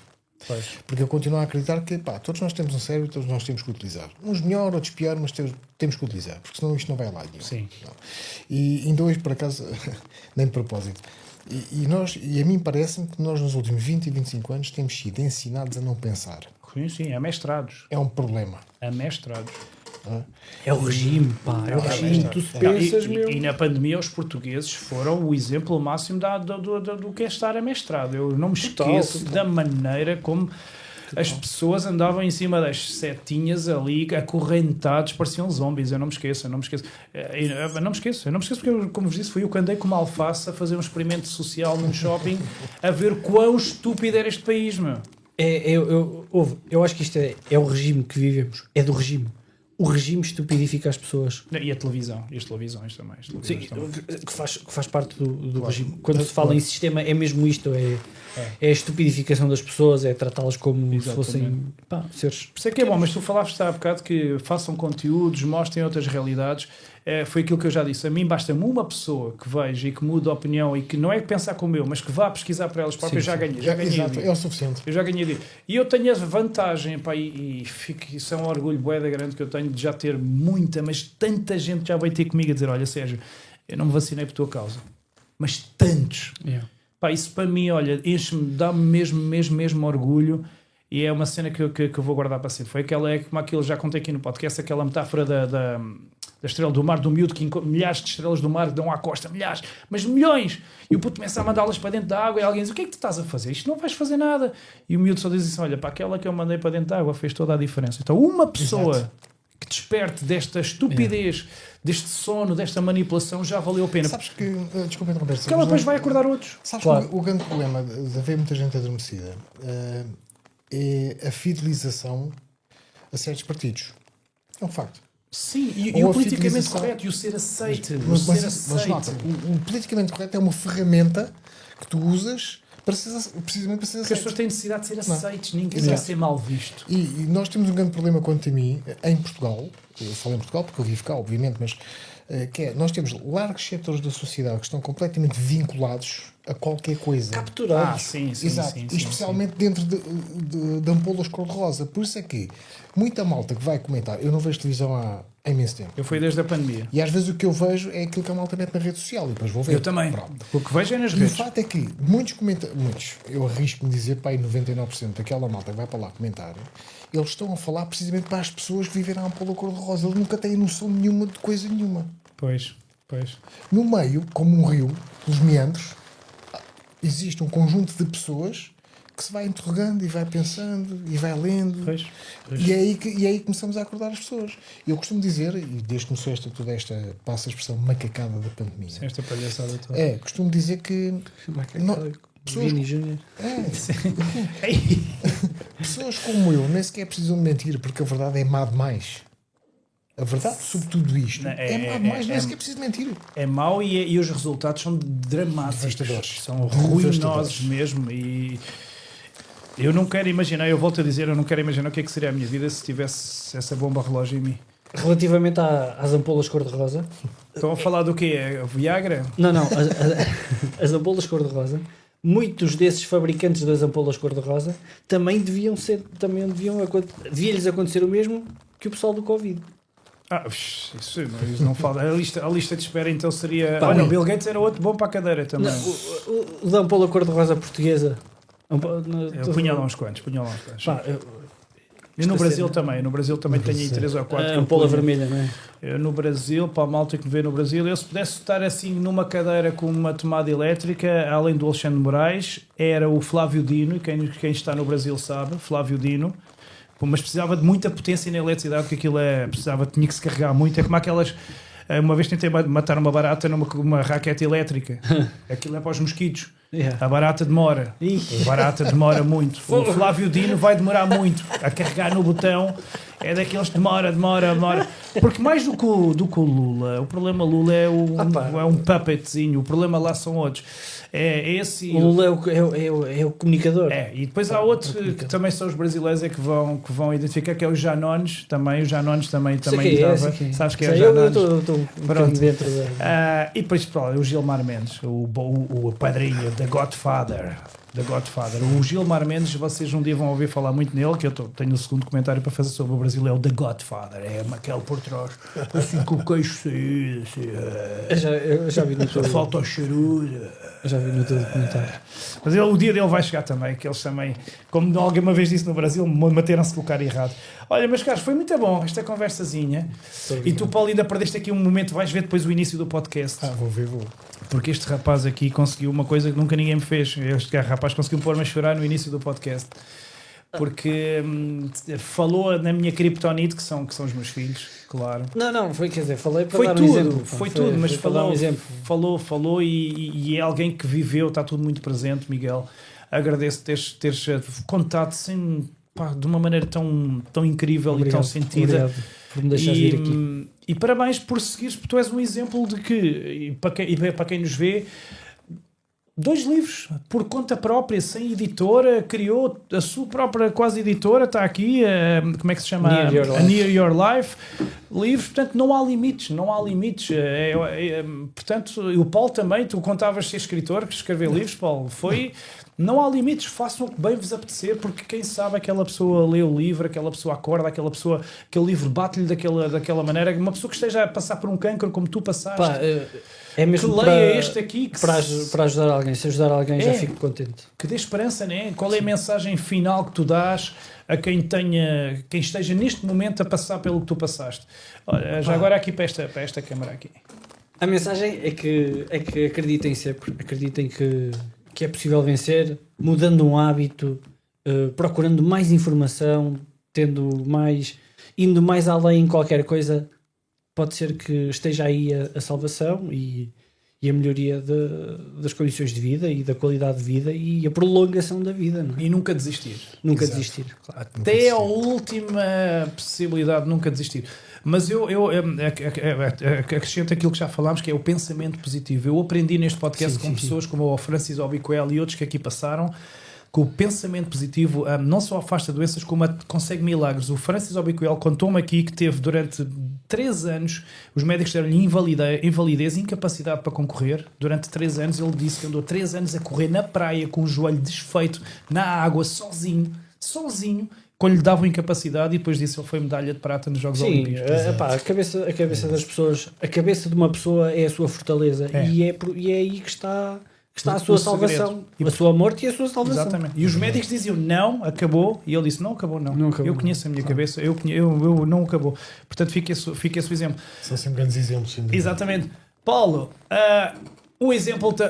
Pois. Porque eu continuo a acreditar que todos nós temos um cérebro e todos nós temos que utilizar. Uns melhor, outros pior, mas temos que utilizar, porque senão isto não vai lá nenhum. Sim. Não. E ainda hoje, por acaso, nem de propósito, e a mim parece-me que nós nos últimos 20 e 25 anos temos sido ensinados a não pensar. Sim, amestrados. É um problema. Amestrados. É o regime, pá, é o regime. Tu se pensas, meu. E na pandemia os portugueses foram o exemplo máximo do que é estar amestrado. Eu não me esqueço da maneira como as pessoas andavam em cima das setinhas ali, acorrentados, pareciam zombies. Eu não me esqueço. Eu não me esqueço porque, eu, como vos disse, fui eu que andei com uma alface a fazer um experimento social num shopping a ver quão estúpido era este país, meu. Eu acho que isto é o regime que vivemos. É do regime. O regime estupidifica as pessoas. E a televisão, e as televisões também. Sim, que faz parte do regime. Quando se fala em sistema, é mesmo isto: é a estupidificação das pessoas, é tratá-las como se fossem seres. Por isso é que é bom, mas tu falaste há bocado que façam conteúdos, mostrem outras realidades. Foi aquilo que eu já disse. A mim basta-me uma pessoa que veja e que mude a opinião e que não é pensar como eu, mas que vá pesquisar para elas próprias. Já ganhei. Exato, é o suficiente. Eu já ganhei. E eu tenho a vantagem, pá, isso é um orgulho bué da grande que eu tenho de já ter mas tanta gente já veio ter comigo a dizer: olha, Sérgio, eu não me vacinei por tua causa. Mas tantos. Yeah. Pá, isso para mim, olha, enche-me, dá-me mesmo orgulho. E é uma cena que eu vou guardar para sempre. Foi como aquilo, já contei aqui no podcast, aquela metáfora da estrela do mar, do miúdo, que milhares de estrelas do mar dão à costa, milhares, mas milhões. E o puto começa a mandá-las para dentro da água e alguém diz: o que é que tu estás a fazer? Isto não vais fazer nada. E o miúdo só diz assim: olha, para aquela que eu mandei para dentro da água fez toda a diferença. Então uma pessoa que desperte desta estupidez, deste sono, desta manipulação, já valeu a pena. Sabes que, desculpa interromper, Porque ela depois vai acordar outros. sabes Claro. que o grande problema de haver muita gente adormecida é a fidelização a certos partidos. É um facto. Sim, e Ou o a politicamente fidelização. correto e o ser aceite. Mas nota, o politicamente correto é uma ferramenta que tu usas precisamente para ser Porque as aceito. pessoas têm necessidade de ser Não. aceites, ninguém Exato. quer ser mal visto. E nós temos um grande problema quanto a mim, em Portugal, eu falo em Portugal porque eu vivo cá, obviamente, mas que é, nós temos largos setores da sociedade que estão completamente vinculados a qualquer coisa. Capturados. Sim. Exato, especialmente dentro de ampolas cor-de-rosa. Por isso é que muita malta que vai comentar, eu não vejo televisão há imenso tempo. Eu fui desde a pandemia. E às vezes o que eu vejo é aquilo que a malta mete na rede social e depois vou ver. Eu também. Pronto. O que vejo é nas E o redes. fato é que muitos, eu arrisco-me dizer, pá, aí 99% daquela malta que vai para lá comentar, eles estão a falar precisamente para as pessoas que vivem na ampola cor-de-rosa. Eles nunca têm noção nenhuma de coisa nenhuma. Pois. No meio, como um rio, pelos meandros, existe um conjunto de pessoas que se vai interrogando e vai pensando e vai lendo. Pois. E é aí que começamos a acordar as pessoas. Eu costumo dizer, e desde que começou toda esta, passa a expressão, macacada da pandemia, Esta palhaçada toda. costumo dizer que pessoas, Vini Júnior. pessoas como eu nem sequer precisam de mentir, porque a verdade é má demais. A verdade sobre tudo isto é má demais, nem sequer preciso de mentir. É mau e os resultados são dramáticos. Devastadores. São ruinosos mesmo. E eu não quero imaginar, eu volto a dizer, eu não quero imaginar o que é que seria a minha vida se tivesse essa bomba relógio em mim. Relativamente às ampolas cor-de-rosa. Estão a falar do quê? É Viagra? Não. As ampolas cor-de-rosa. Muitos desses fabricantes das ampolas cor-de-rosa devia-lhes acontecer o mesmo que o pessoal do Covid. Isso não fala. A lista de espera então seria. Pá, olha, o Bill Gates era outro bom para a cadeira também. O da ampola cor-de-rosa portuguesa. Eu punha lá uns quantos. Pá, E no Brasil também. No Brasil também tenho aí 3 ou 4. a ampola vermelha, não é? Eu no Brasil, para a malta que me vê no Brasil, eu se pudesse estar assim numa cadeira com uma tomada elétrica, além do Alexandre Moraes, era o Flávio Dino, e quem está no Brasil sabe, Flávio Dino. Mas precisava de muita potência na eletricidade, porque aquilo tinha que se carregar muito. É como aquelas. Uma vez tentei matar uma barata numa raquete elétrica. Aquilo é para os mosquitos. Yeah. A barata demora. A barata demora muito. O Flávio Dino vai demorar muito a carregar no botão. É daqueles que demora. Porque mais do que o Lula, o problema Lula é um puppetzinho. O problema lá são outros. É esse. O Lula é o comunicador. E depois há outros que também são os brasileiros que vão identificar, que é os Janones também. Os Janones também dava. Sabes que é o Janones? Eu estou dentro da... E depois o Gilmar Mendes, o padrinho, The Godfather. O Gilmar Mendes, vocês um dia vão ouvir falar muito nele, que eu tenho o segundo comentário para fazer sobre o Brasil, é o The Godfather, é aquele por trás, assim com o queixo saído, assim, eu já vi no teu... falta o charuto. Já vi no teu documentário. Mas o dia dele vai chegar também, que eles também, como alguém uma vez disse no Brasil, meteram-se com o cara errado. Olha, meus caros, foi muito bom esta conversazinha. E tu, Paulo, ainda perdeste aqui um momento, vais ver depois o início do podcast. Vou ver. Porque este rapaz aqui conseguiu uma coisa que nunca ninguém me fez. Este rapaz conseguiu pôr-me a chorar no início do podcast. Porque falou na minha criptonite, que são os meus filhos, claro. Não, falei para foi dar tudo, um exemplo. Foi tudo, mas para dar um exemplo. Falou e é alguém que viveu, está tudo muito presente, Miguel. Agradeço teres contado de uma maneira tão incrível. Obrigado, e tão sentida. Obrigado por me deixares vir aqui. E parabéns por seguires, porque tu és um exemplo de que, para quem nos vê, 2 livros por conta própria, sem editora, criou a sua própria quase editora, está aqui, como é que se chama? Near Your Life. Livros, portanto, não há limites. Portanto, o Paulo também, tu contavas ser escritor, que escrever livros, Paulo, não há limites, façam o que bem vos apetecer, porque quem sabe aquela pessoa lê o livro, aquela pessoa acorda, aquele livro bate-lhe daquela maneira, uma pessoa que esteja a passar por um cancro como tu passaste. É mesmo que leia este aqui para ajudar alguém. Se ajudar alguém, já fico contente. Que dê esperança, né? Qual é a mensagem final que tu dás a quem esteja neste momento a passar pelo que tu passaste? Olha, já agora aqui para esta câmara aqui. A mensagem é que acreditem sempre, acreditem que é possível vencer, mudando um hábito, procurando mais informação, indo mais além em qualquer coisa. Pode ser que esteja aí a salvação e a melhoria das condições de vida e da qualidade de vida e a prolongação da vida. Não é? E nunca desistir. Nunca desistir. Claro. Até a última possibilidade de nunca desistir. Mas eu acrescento aquilo que já falámos, que é o pensamento positivo. Eu aprendi neste podcast com pessoas como o Francis Obiquel e outros que aqui passaram, que o pensamento positivo não só afasta doenças, como consegue milagres. O Francis Obiquel contou-me aqui que teve durante 3 anos, os médicos deram-lhe invalidez, incapacidade para concorrer. Durante 3 anos, ele disse que andou 3 anos a correr na praia com o joelho desfeito, na água, sozinho, quando lhe davam incapacidade, e depois disso ele foi medalha de prata nos Jogos Olímpicos. A cabeça das pessoas, a cabeça de uma pessoa é a sua fortaleza, e é aí que está a sua salvação, a sua morte e a sua salvação. Exatamente. E os médicos diziam, não, acabou, e ele disse, não acabou, não acabou, eu conheço a minha cabeça, eu não acabou. Portanto, fica esse o exemplo. São sempre grandes exemplos. Exatamente. Paulo,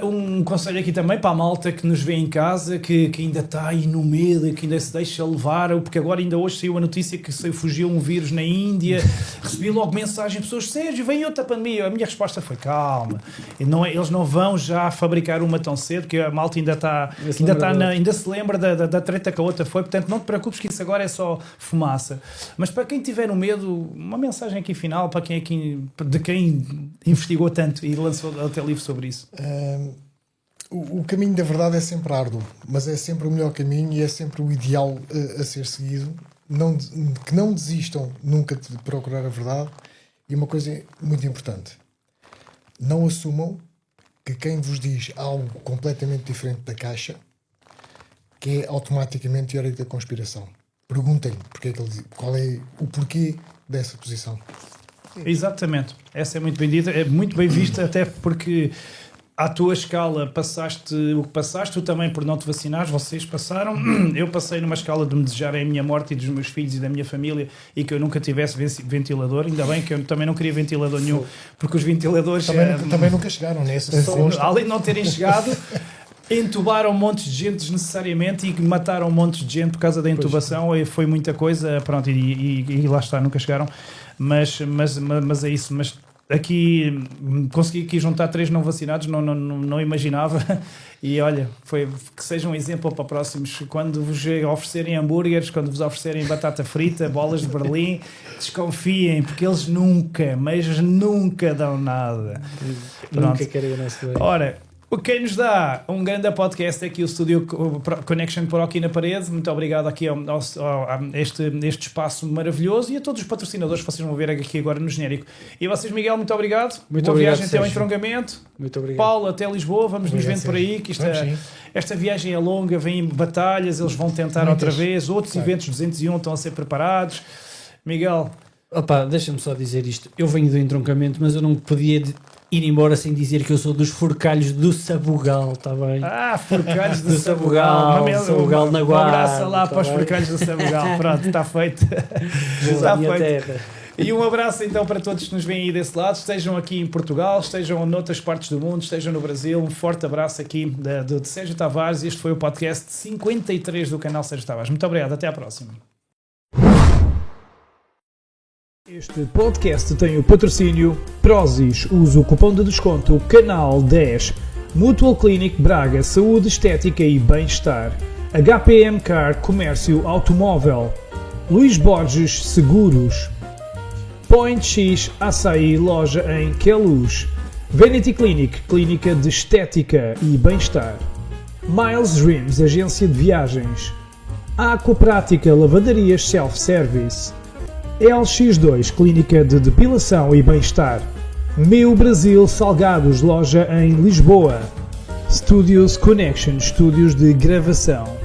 um conselho aqui também para a malta que nos vê em casa, que ainda está aí no medo, que ainda se deixa levar, porque agora ainda hoje saiu a notícia que fugiu um vírus na Índia, recebi logo mensagem de pessoas, Sérgio, vem outra pandemia. A minha resposta foi, calma, eles não vão já fabricar uma tão cedo, porque a malta ainda se lembra da treta que a outra foi, portanto não te preocupes que isso agora é só fumaça. Mas para quem tiver no medo, uma mensagem aqui final, para de quem investigou tanto e lançou até livro sobre isso. O caminho da verdade é sempre árduo, mas é sempre o melhor caminho e é sempre o ideal a ser seguido. Que não desistam nunca de procurar a verdade. E uma coisa muito importante, não assumam que quem vos diz algo completamente diferente da caixa que é automaticamente teoria da conspiração. Perguntem-lhe qual é o porquê dessa posição. Exatamente, essa é muito bem dita, é muito bem vista, até porque à tua escala passaste o que passaste, tu também por não te vacinares, vocês passaram, eu passei numa escala de me desejarem a minha morte e dos meus filhos e da minha família e que eu nunca tivesse ventilador, ainda bem que eu também não queria ventilador nenhum, porque os ventiladores também nunca chegaram nesse além de não terem chegado, entubaram um monte de gente desnecessariamente e mataram um monte de gente por causa da intubação, e foi muita coisa, pronto, e lá está, nunca chegaram. Mas é isso. Mas aqui consegui aqui juntar 3 não vacinados, não imaginava. E olha, que seja um exemplo para próximos. Quando vos oferecerem hambúrgueres, quando vos oferecerem batata frita, bolas de Berlim, desconfiem, porque eles nunca dão nada. Nunca querem o nosso bem. Ora, quem nos dá um grande podcast é aqui o Studio Connection Pro aqui na parede. Muito obrigado aqui a este espaço maravilhoso e a todos os patrocinadores que vocês vão ver aqui agora no genérico. E a vocês, Miguel, muito obrigado. Muito obrigado, viagem até ao entroncamento. Muito obrigado. Paulo, até Lisboa. Vamos nos vendo por aí. Que esta viagem é longa, vêm batalhas, eles vão tentar outra vez. Outros eventos 201 estão a ser preparados. Miguel. Deixa-me só dizer isto. Eu venho do entroncamento, mas eu não podia ir embora sem dizer que eu sou dos forcalhos do Sabugal, está bem? Forcalhos do Sabugal. Sabugal na Guarda. Um abraço lá para os forcalhos do Sabugal. Pronto, está feito. Está feito. Terra. E um abraço então para todos que nos veem aí desse lado, estejam aqui em Portugal, estejam noutras partes do mundo, estejam no Brasil. Um forte abraço aqui de Sérgio Tavares. Este foi o podcast 53 do canal Sérgio Tavares. Muito obrigado, até à próxima. Este podcast tem o patrocínio Prozis. Use o cupom de desconto CANAL10. Mutual Clinic Braga, saúde, estética e bem-estar. HPM Car, comércio automóvel. Luís Borges Seguros. Point X Açaí, loja em Queluz. Vanity Clinic, clínica de estética e bem-estar. Miles Dreams, agência de viagens. Aquaprática, lavanderias self-service. LX2, clínica de depilação e bem-estar. Meu Brasil Salgados, loja em Lisboa. Studios Connection, estúdios de gravação.